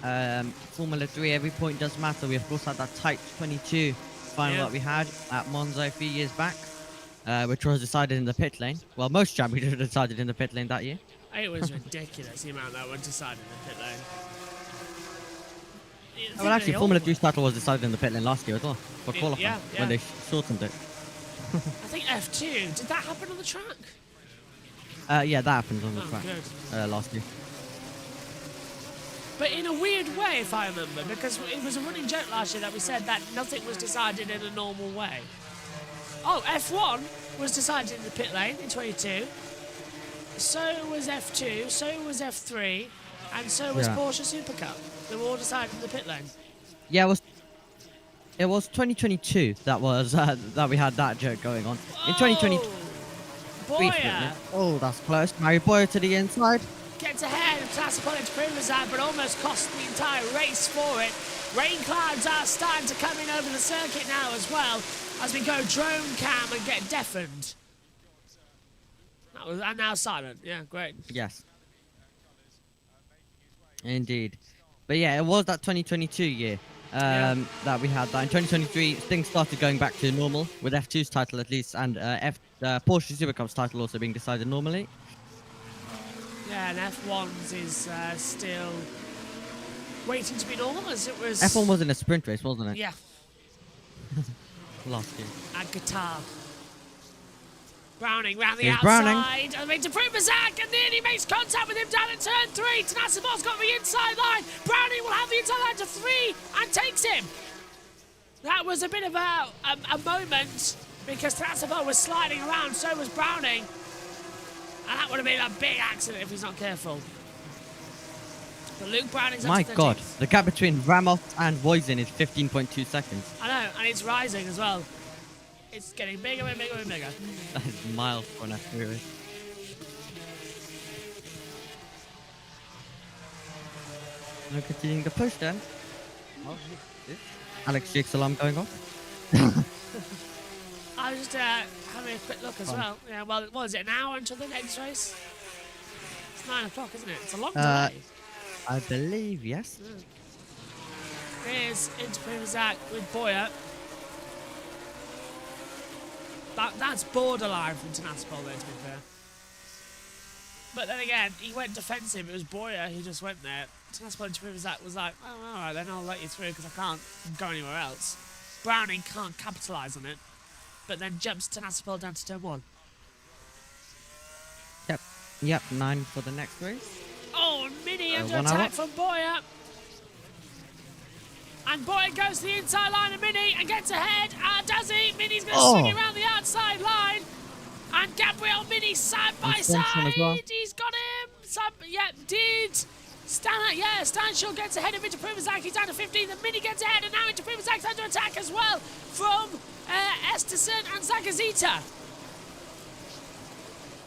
Formula 3. Every point does matter. We of course had that tight 22 final that we had at Monza a few years back, which was decided in the pit lane. Well, most champions were decided in the pit lane that year. It was ridiculous the amount that was decided in the pit lane. Well, actually, Formula 3's title was decided in the pit lane last year as well, for qualifying, yeah. when they shortened it. I think F2, did that happen on the track? Yeah, that happened on the track good. last year. But in a weird way, if I remember, because it was a running joke last year that we said that nothing was decided in a normal way. Oh, F1 was decided in the pit lane in 22. So was F2, so was F3, and so was Porsche Super Cup. They were all decided in the pit lane. Yeah, it was 2022 that was that we had that joke going on. In 2020. Boyer. Oh, that's close. Mary Boyer to the inside. Gets ahead of Tassipon into Privazak, but almost cost the entire race for it. Rain clouds are starting to come in over the circuit now as well, as we go drone cam and get deafened. That was, and now silent. Yeah, great. Yes. Indeed. But yeah, it was that 2022 year that we had that. In 2023, things started going back to normal, with F2's title at least, and Porsche Super Cup's title also being decided normally. Yeah, and F1's is still waiting to be normal, as it was... F1 was in a sprint race, wasn't it? Yeah. Last year. At Qatar. Browning round the Here's outside, and into Privazak, and nearly makes contact with him down at turn 3. Tanasimov's got the inside line. Browning will have the inside line to 3 and takes him. That was a bit of a moment, because Tanasimo was sliding around, so was Browning. And that would have been a big accident if he's not careful. But Luke Browning's up My to 13th. God, the gap between Ramos and Voisin is 15.2 seconds. I know, and it's rising as well. It's getting bigger and bigger and bigger. That is miles for an F3 race. Now continuing the push then. Alex Jake's alarm going off. I was just having a quick look as well. Yeah, well, what is it, an hour until the next race? It's 9 o'clock, isn't it? It's a long delay. I believe, yes. Here's into Privazak with Boyer. That's borderline from Tanaspol, though, to be fair. But then again, he went defensive. It was Boyer who just went there. Tanaspol into Privazak was like, oh, alright, then I'll let you through because I can't go anywhere else. Browning can't capitalise on it, but then jumps Tanaspol down to turn 1. Yep, 9 for the next race. Oh, Mini under 1 attack hour. from Boyer. And Boyer goes to the inside line of Mini and gets ahead. Does he? Mini's going to swing it around the outside line. And Gabriel Mini side by Stenson side. as well. He's got him. Stanshall gets ahead of into Privazak. He's down to 15. And Mini gets ahead. And now into Privazak's under attack as well from Esterson and Zagazita.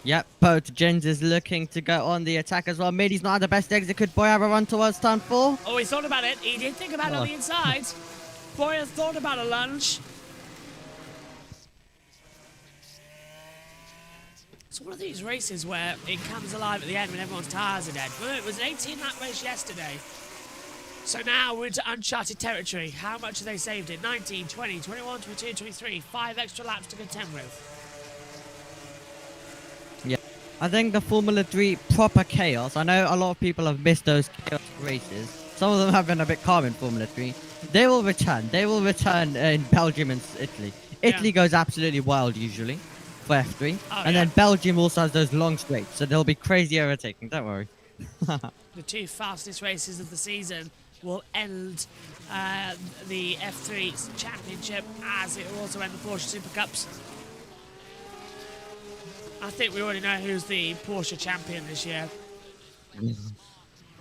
Yep, both Gens is looking to go on the attack as well. Mini's not the best exit. Could Boyer have a run towards turn 4? Oh, he thought about it. He did think about it on the inside. Boyer thought about a lunge. It's one of these races where it comes alive at the end when everyone's tyres are dead. Well, it was an 18-lap race yesterday. So now we're into uncharted territory. How much have they saved it? 19, 20, 21, 22, 23. 5 extra laps to contend with. I think the Formula 3 proper chaos. I know a lot of people have missed those chaos races. Some of them have been a bit calm in Formula 3. They will return. They will return in Belgium and Italy. Italy goes absolutely wild usually for F3. And then Belgium also has those long straights. So they'll be crazy overtaking. Don't worry. The 2 fastest races of the season will end the F3 Championship, as it will also end the Porsche Super Cups. I think we already know who's the Porsche champion this year.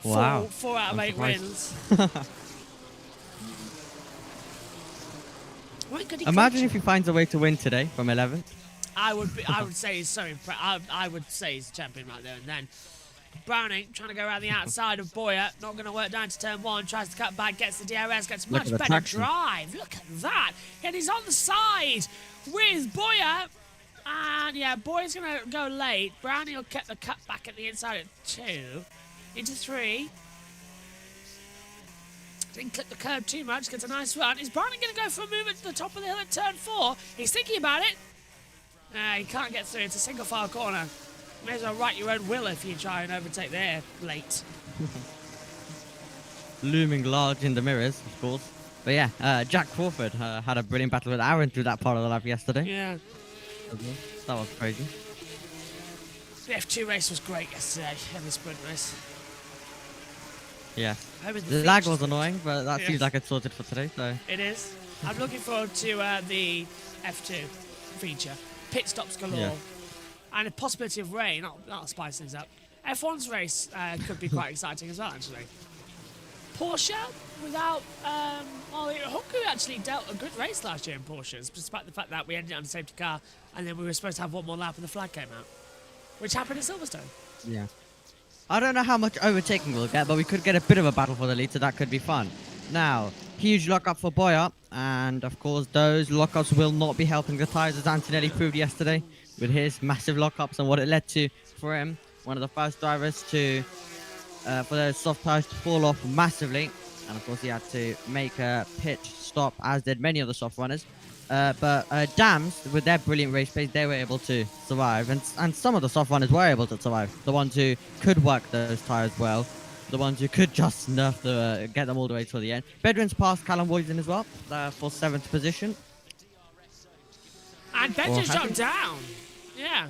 Wow. 4 out of 8 wins. Imagine if he finds a way to win today from 11th. I would say he's so impressive. I would say he's the champion right there and then. Browning trying to go around the outside of Boyer, not going to work down to turn 1, tries to cut back, gets the DRS, gets much better traction. drive. Look at that. And he's on the side with Boyer. And yeah, Boyer's going to go late. Browning will get the cut back at the inside at 2. Into 3. Didn't clip the curb too much, gets a nice run. Is Browning going to go for a move at the top of the hill at turn 4? He's thinking about it. He can't get through. It's a single file corner. May as well write your own will if you try and overtake there late. Looming large in the mirrors, of course. But yeah, Jack Crawford had a brilliant battle with Aaron through that part of the lap yesterday. Yeah. That was crazy. The F2 race was great yesterday, and the sprint race. Yeah. The The lag was annoying, but that Yeah. seems like it's sorted for today, so... It is. I'm looking forward to the F2 feature. Pit stops galore. Yeah. And a possibility of rain. That'll spice things up. F1's race could be quite exciting as well, actually. Porsche, without... Hungary actually dealt a good race last year in Porsches, despite the fact that we ended on a safety car, and then we were supposed to have one more lap and the flag came out. Which happened at Silverstone. Yeah. I don't know how much overtaking we'll get, but we could get a bit of a battle for the lead, so that could be fun. Now, huge lockup for Boyer, and of course those lockups will not be helping the tyres, as Antonelli proved yesterday with his massive lockups and what it led to for him. One of the first drivers to for those soft tyres to fall off massively, and of course he had to make a pit stop, as did many of the soft runners. But Dams, with their brilliant race pace, they were able to survive, and some of the soft runners were able to survive. The ones who could work those tyres well, the ones who could just get them all the way to the end. Bedouin's passed Callum Woyden as well for 7th position. And Bedouin's dropped down. Yeah,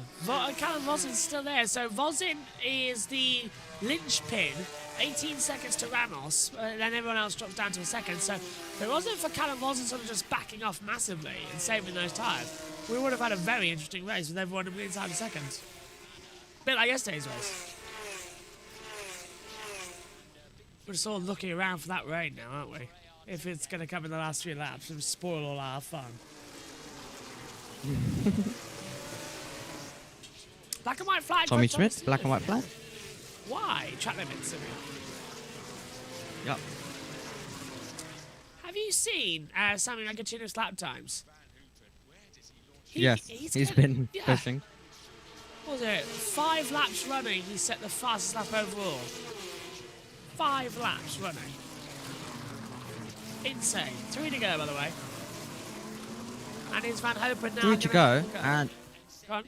Callum Vozin's still there. So Vozin is the linchpin. 18 seconds to Ramos, then everyone else drops down to a second. So if it wasn't for Callum Vozin sort of just backing off massively and saving those tyres, we would have had a very interesting race with everyone inside a second. Bit like yesterday's race. We're just all looking around for that rain now, aren't we? If it's going to come in the last 3 laps and spoil all our fun. Black and white flag. Tommy Schmidt, black and white flag. Why? Track limits. Yep. Have you seen Sammy Magatino's lap times? Yes, he's been pushing. What was it? 5 laps running, he set the fastest lap overall. 5 laps running. Insane. 3 to go, by the way. And it's Van Hopen now. 3 to go, and Go on.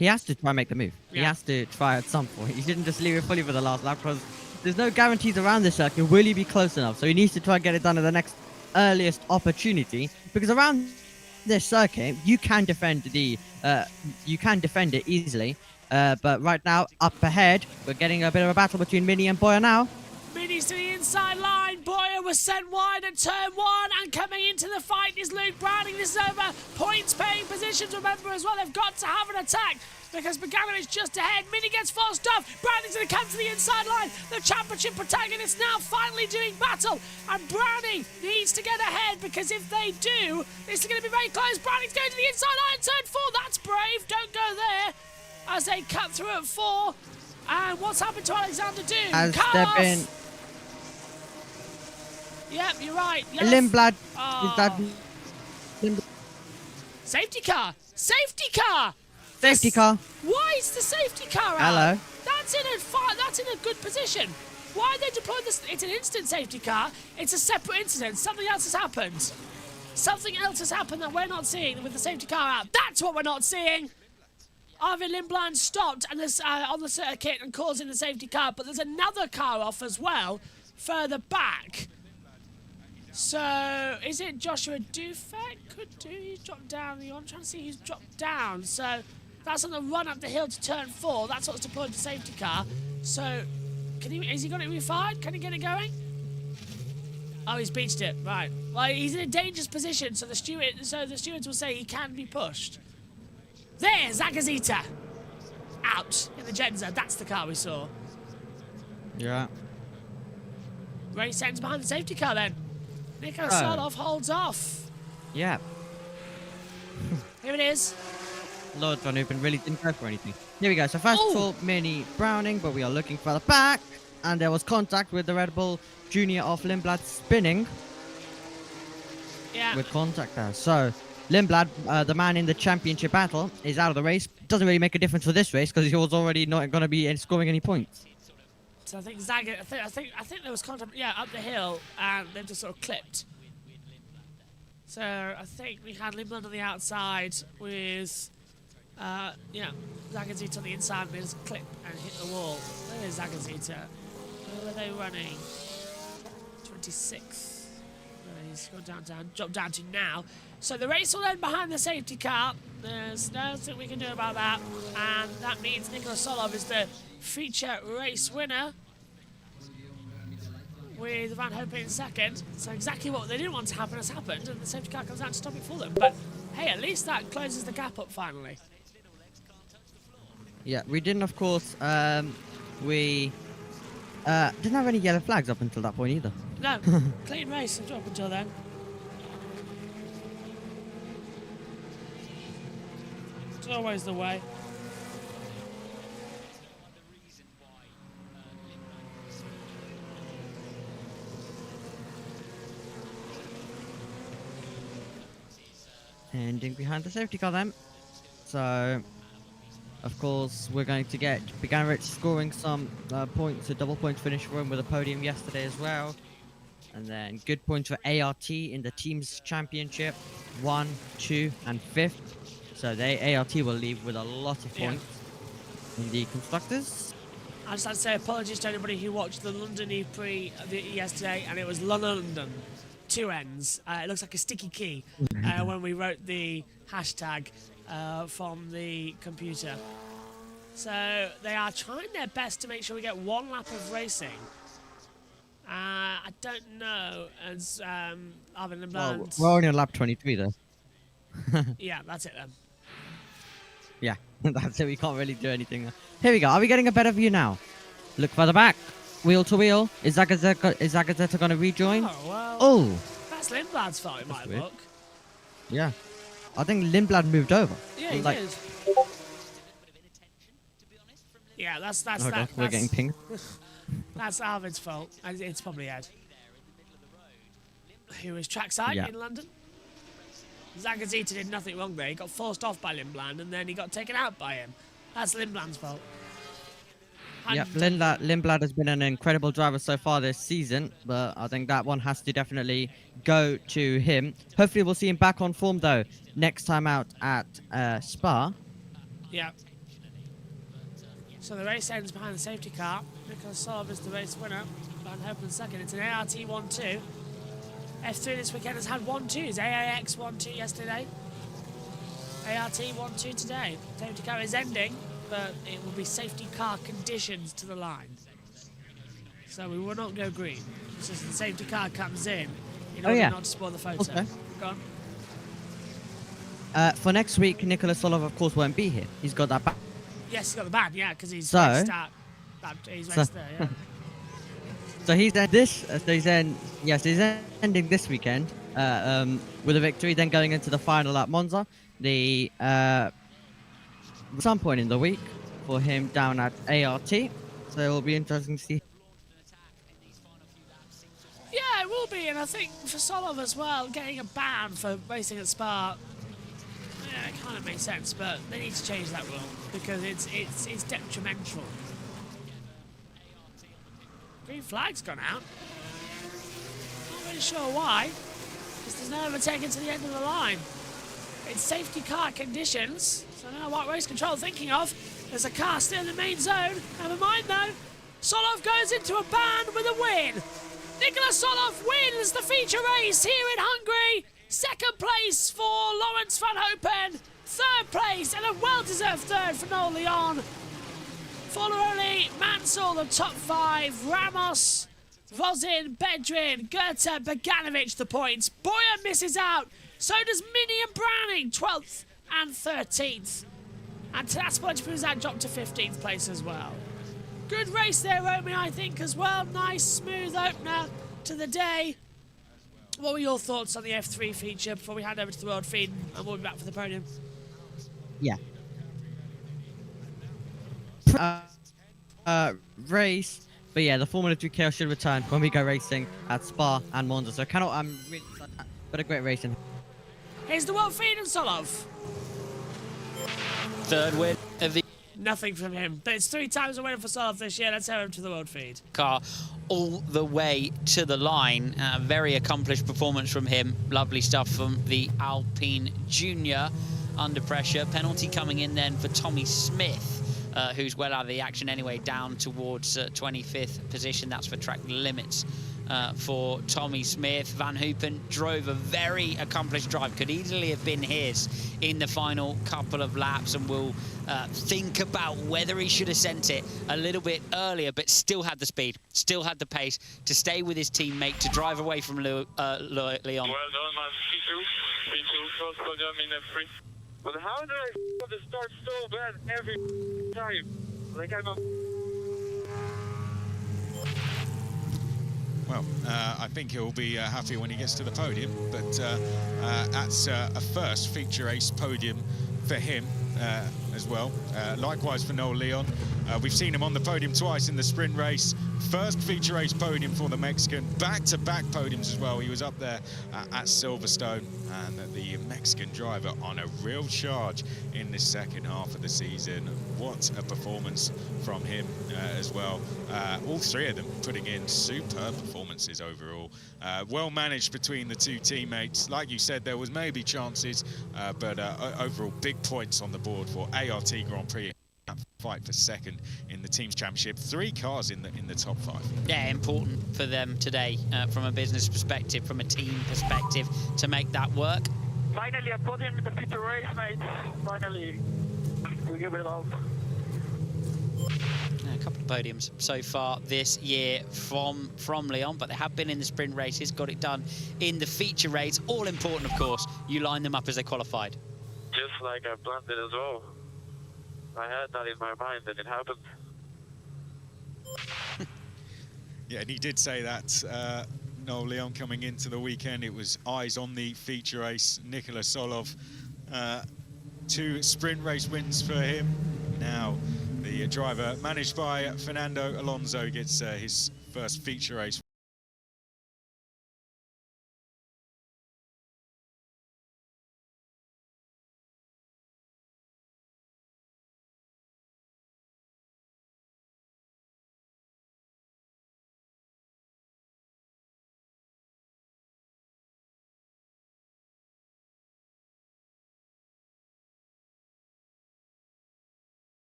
he has to try and make the move. He Yeah. has to try at some point. He didn't just leave it fully for the last lap because there's no guarantees around this circuit. Will he be close enough? So he needs to try and get it done at the next earliest opportunity, because around this circuit you can defend it easily. But right now, up ahead, we're getting a bit of a battle between Mini and Boyer now. Mini's to the inside line. Boyer was sent wide at turn 1, and coming into the fight is Luke Browning. This is over points paying positions. Remember as well, they've got to have an attack because Bogdanovic just ahead. Mini gets forced off. Browning's going to come to the inside line. The championship protagonist now finally doing battle, and Browning needs to get ahead because if they do, this is going to be very close. Browning's going to the inside line, turn 4. That's brave. Don't go there as they cut through at 4. And what's happened to Alexander Doom? Has Cut there off. been Yep, you're right. Yes. Lindblad? Oh. Is that Safety car! Safety car! safety car? Why is the safety car out? Hello. That's in a good position. Why are they deploying this? It's an instant safety car. It's a separate incident. Something else has happened. Something else has happened that we're not seeing with the safety car out. That's what we're not seeing. Arvid Lindblad stopped and on the circuit and calls in the safety car, but there's another car off as well, further back. So, is it Joshua Dufek? Could do. He's dropped down. I'm trying to see who's dropped down. So, that's on the run up the hill to turn 4. That's what's deployed to safety car. So, has he got it refired? Can he get it going? Oh, he's beached it. Right. Well, he's in a dangerous position, so the stewards will say he can be pushed. There's Zagazita. Out in the Genza. That's the car we saw. Yeah. Race ends behind the safety car then. Nico Solov holds off. Yeah. Here it is. Lord Van Hoopen really didn't go for anything. Here we go. So first of all, Mini Browning, but we are looking further back. And there was contact with the Red Bull Junior of Lindblad spinning. Yeah. With contact there. So Lindblad, the man in the championship battle, is out of the race. Doesn't really make a difference for this race because he was already not going to be scoring any points. So I think Zaga, I think there was contact, up the hill, and they've just sort of clipped. So I think we had Lindblad on the outside with, Zagazita on the inside, and they just clip and hit the wall. There is Zagazita. Where are they running? 26th. He's gone down, dropped down to now. So the race will end behind the safety car. There's nothing we can do about that. And that means Nicholas Solov is the feature race winner with Van Hopen in second. So exactly what they didn't want to happen has happened, and the safety car comes out to stop it for them. But hey, at least that closes the gap up finally. Yeah, we didn't, of course, we didn't have any yellow flags up until that point either. No, clean race up until then. It's always the way. Ending behind the safety car then. So, of course, we're going to get Bogdanovic scoring some points, a double point finish for him with a podium yesterday as well. And then good points for ART in the team's championship, 1, 2, and 5th. So ART will leave with a lot of points in the constructors. I'd just like to say apologies to anybody who watched the London Prix yesterday, and it was London, 2 N's. It looks like a sticky key when we wrote the hashtag from the computer. So they are trying their best to make sure we get 1 lap of racing. I don't know, as Arvin and Well, Bland. we're only on lap 23 though. Yeah, that's it then. Yeah, that's it. We can't really do anything. Here we go. Are we getting a better view now? Look further back. Wheel to wheel. Is Zagazeta going to rejoin? Oh, well. Oh! That's Lindblad's fault, it might weird. look. Yeah. I think Lindblad moved over. Yeah, he Like- did. Yeah, that's Oh god, we're getting pinged. That's Arvid's fault. And it's probably Ed. Who was trackside Yeah. in London. Zagazita did nothing wrong there. He got forced off by Lindblad and then he got taken out by him. That's Lindblad's fault. Yeah, Lindblad has been an incredible driver so far this season, but I think that one has to definitely go to him. Hopefully we'll see him back on form though next time out at Spa. Yeah. So the race ends behind the safety car. Nicholas Solov is the race winner. Van Hopen second. It's an ART 1-2. F3 this weekend has had 1-2s. AAX 1-2 yesterday. ART 1-2 today. Safety car is ending, but it will be safety car conditions to the line. So we will not go green. It's just the safety car comes in order not to spoil the photo. Okay. Go on. For next week, Nicholas Solov, of course, won't be here. He's got that back. Yes, he's got the ban, yeah, because he's So- raced at... He's raced there, yeah. So he's ending this weekend with a victory, then going into the final at Monza. Some point in the week for him down at ART. So it will be interesting to see. Yeah, it will be, and I think for Solov as well, getting a ban for racing at Spa, yeah, it kind of makes sense, but they need to change that rule because it's detrimental. Green flag's gone out. Not really sure why, because there's no overtaking to the end of the line. It's safety car conditions, so I don't know what race control thinking of. There's a car still in the main zone. Never mind though. Solov goes into a ban with a win. Nicholas Solov wins the feature race here in Hungary. Second place for Lawrence Van Hopen. Third place, and a well-deserved third for Noel Leon. Follow only Mansell, the top five. Ramos, Vozin, Bedrin, Goethe, Beganovic, the points. Boyer misses out. So does Mini and Browning, 12th and 13th. And Taraspol proves that drop to 15th place as well. Good race there, Romy, I think, as well. Nice, smooth opener to the day. What were your thoughts on the F3 feature before we hand over to the world feed and we'll be back for the podium? Yeah. Race, but yeah, the Formula 2 chaos should return when we go racing at Spa and Monza. So I'm really excited, but a great racing. Here's the world feed and Solov. Third win of the Nothing from him, but it's 3 times a winner for Solov this year. Let's head over to the world feed. car all the way to the line. Very accomplished performance from him. Lovely stuff from the Alpine Junior. Under pressure. Penalty coming in then for Tommy Smith, who's well out of the action anyway, down towards 25th position. That's for track limits for Tommy Smith. Van Hopen drove a very accomplished drive. Could easily have been his in the final couple of laps, and will think about whether he should have sent it a little bit earlier, but still had the speed, still had the pace to stay with his teammate, to drive away from Leon. Well done, man. P2, first podium in F3. But how do I the start so bad every time? Like I'm a... Well, I think he'll be happy when he gets to the podium, but that's a first feature race podium for him as well. Likewise for Noel Leon. We've seen him on the podium twice in the sprint race. First feature race podium for the Mexican. Back-to-back podiums as well. He was up there at Silverstone, and the Mexican driver on a real charge in this second half of the season. What a performance from him as well. All three of them putting in superb performances overall. Well managed between the two teammates. Like you said, there was maybe chances, but overall big points on the board for ART Grand Prix. Fight for second in the team's championship. 3 cars in the top 5. Yeah, important for them today from a business perspective, from a team perspective, to make that work. Finally, a podium in the feature race, mate. Finally, we give it up. A couple of podiums so far this year from Leon, but they have been in the sprint races, got it done in the feature race. All important, of course. You line them up as they qualified. Just like I planned it as well. I had that in my mind and it happened. Yeah, and he did say that, Noel Leon, coming into the weekend. It was eyes on the feature race. Nicholas Solov, 2 sprint race wins for him. Now, the driver managed by Fernando Alonso gets his first feature race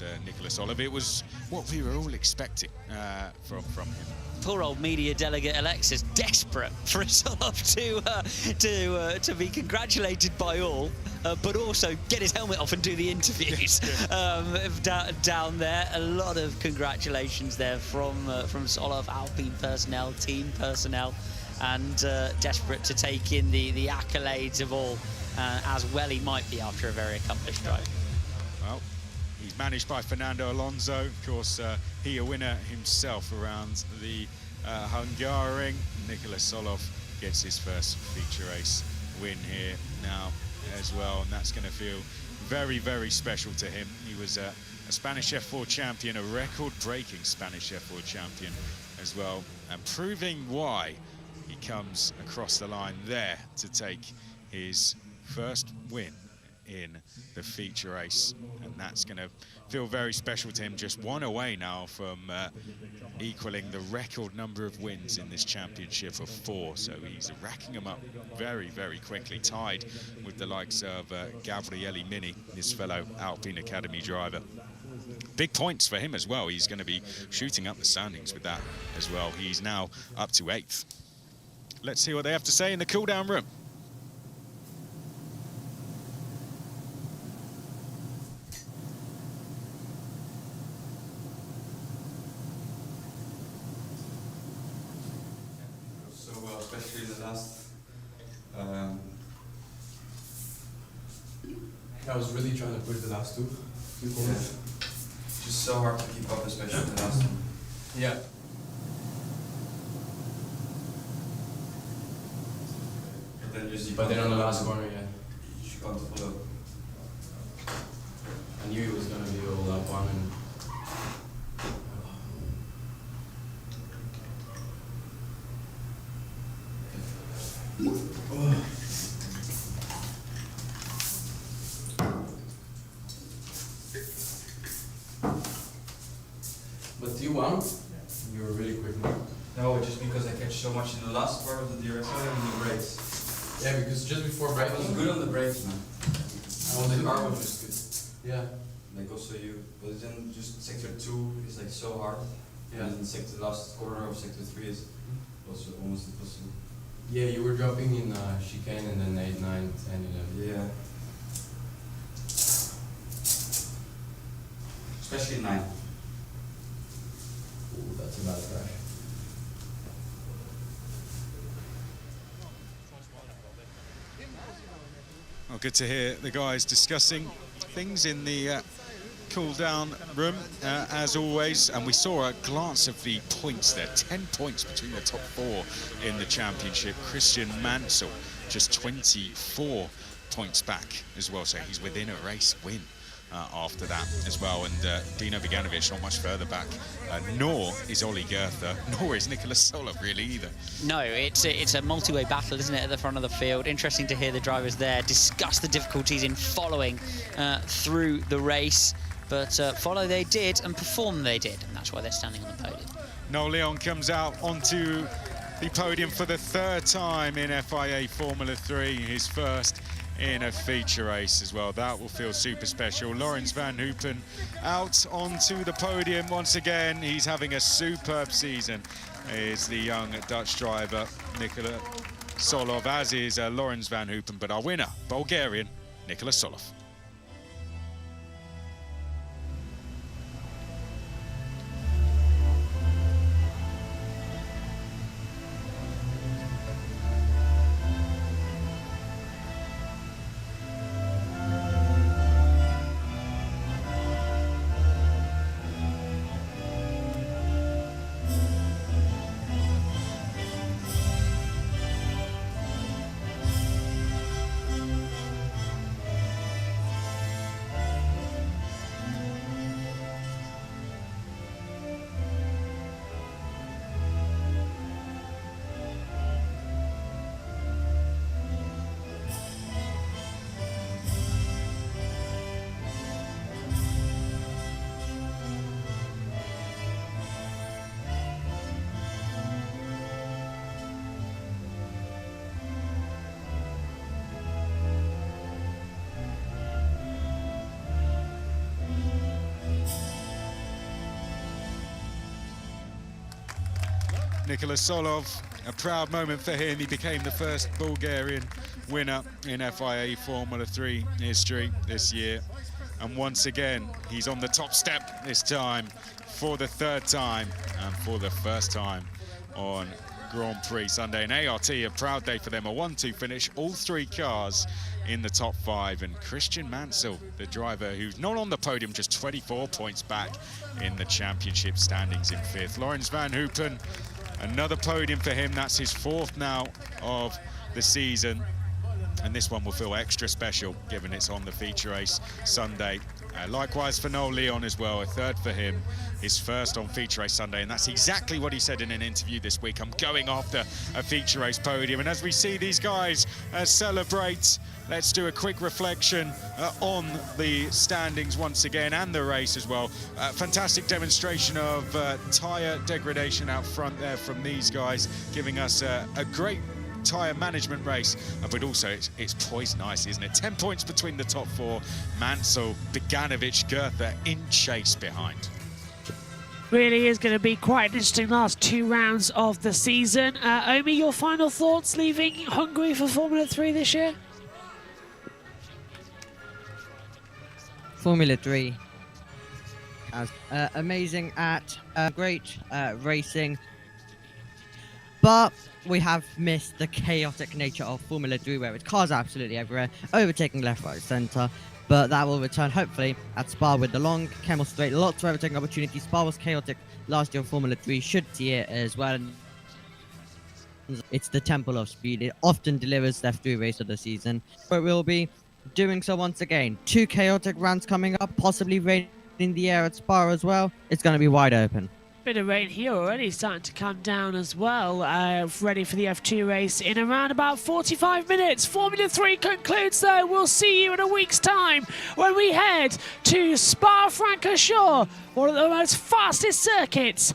as Nicholas Olive. It was what we were all expecting from him. Poor old media delegate Alexis, desperate for Solov to be congratulated by all, but also get his helmet off and do the interviews down there. A lot of congratulations there from Solov, Alpine personnel, team personnel, and desperate to take in the accolades of all, as well he might be after a very accomplished drive. Well, he's managed by Fernando Alonso. Of course, he a winner himself around the Hungarian. Nicholas Solov gets his first feature race win here now as well, and that's going to feel very, very special to him. He was a Spanish F4 champion, a record-breaking Spanish F4 champion as well, and proving why he comes across the line there to take his first win in the feature race, and that's going to feel very special to him. Just one away now from equaling the record number of wins in this championship of 4, so he's racking them up very, very quickly, tied with the likes of Gabriele Mini, his fellow Alpine Academy driver. Big points for him as well. He's going to be shooting up the standings with that as well. He's now up to 8th. Let's see what they have to say in the cool-down room. Especially the last. I was really trying to push the last two corners. Just so hard to keep up, especially the last one. Yeah. But then on the last corner, yeah. You can't follow. I knew it was gonna be all that one, and But you won. You were really quick now. No, just because I catch so much in the last part of the DRS and in the brakes. Yeah, because just before I break was good on the brakes, man. the car was just good. Yeah. Like also you, but then just sector 2 is like so hard. Yeah. And then the last corner of sector 3 is also almost impossible. Yeah, you were dropping in chicane and then 8, 9, 10, 11. Yeah. Especially 9. Ooh, that's a bad crash. Well, good to hear the guys discussing things in the cool-down room, as always. And we saw a glance of the points there. 10 points between the top 4 in the championship. Christian Mansell just 24 points back as well, so he's within a race win after that as well. And Dino Beganovic not much further back, nor is Ollie Goethe, nor is Nicholas Solov really either. No, it's a multi-way battle, isn't it, at the front of the field. Interesting to hear the drivers there discuss the difficulties in following through the race. But follow they did and perform they did, and that's why they're standing on the podium. Noel Leon comes out onto the podium for the 3rd time in FIA Formula 3, his first in a feature race as well. That will feel super special. Laurens van Hoopen out onto the podium once again. He's having a superb season. Is the young Dutch driver Nicola Solov, as is Laurens van Hoopen, but our winner, Bulgarian Nicholas Solov. Nikola Solov, a proud moment for him. He became the first Bulgarian winner in FIA Formula 3 history this year. And once again, he's on the top step this time for the third time and for the first time on Grand Prix Sunday. And ART, a proud day for them, a 1-2 finish, all 3 cars in the top 5. And Christian Mansell, the driver who's not on the podium, just 24 points back in the championship standings in 5th. Laurens van Hoopen, another podium for him. That's his 4th now of the season. And this one will feel extra special given it's on the feature race Sunday. Likewise for Noel Leon as well, a 3rd for him, his 1st on feature race Sunday, and that's exactly what he said in an interview this week. I'm going after a feature race podium. And as we see these guys celebrate, let's do a quick reflection on the standings once again and the race as well. Fantastic demonstration of tyre degradation out front there from these guys, giving us a great tyre management race, but also it's poised nice, isn't it? 10 points between the top 4. Mansell, Beganovic, Goethe in chase behind. Really is going to be quite an interesting last 2 rounds of the season. Omi, your final thoughts leaving Hungary for Formula 3 this year? Formula 3 as amazing at great racing, but we have missed the chaotic nature of Formula 3, where its cars are absolutely everywhere, overtaking left, right, centre. But that will return hopefully at Spa with the long Camel Straight. Lots of overtaking opportunities. Spa was chaotic last year in Formula 3, should see it as well. It's the temple of speed. It often delivers their 3 race of the season, but we'll be doing so once again. 2 chaotic rounds coming up, possibly rain in the air at Spa as well. It's going to be wide open. Bit of rain here already starting to come down as well. Ready for the F2 race in around about 45 minutes. Formula 3 concludes though. We'll see you in a week's time when we head to Spa-Francorchamps, one of the most fastest circuits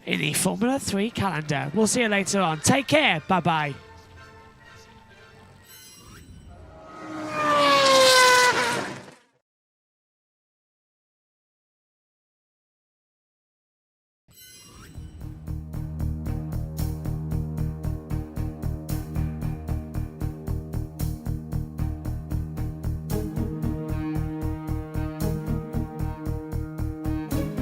in the Formula 3 calendar. We'll see you later on. Take care. Bye-bye.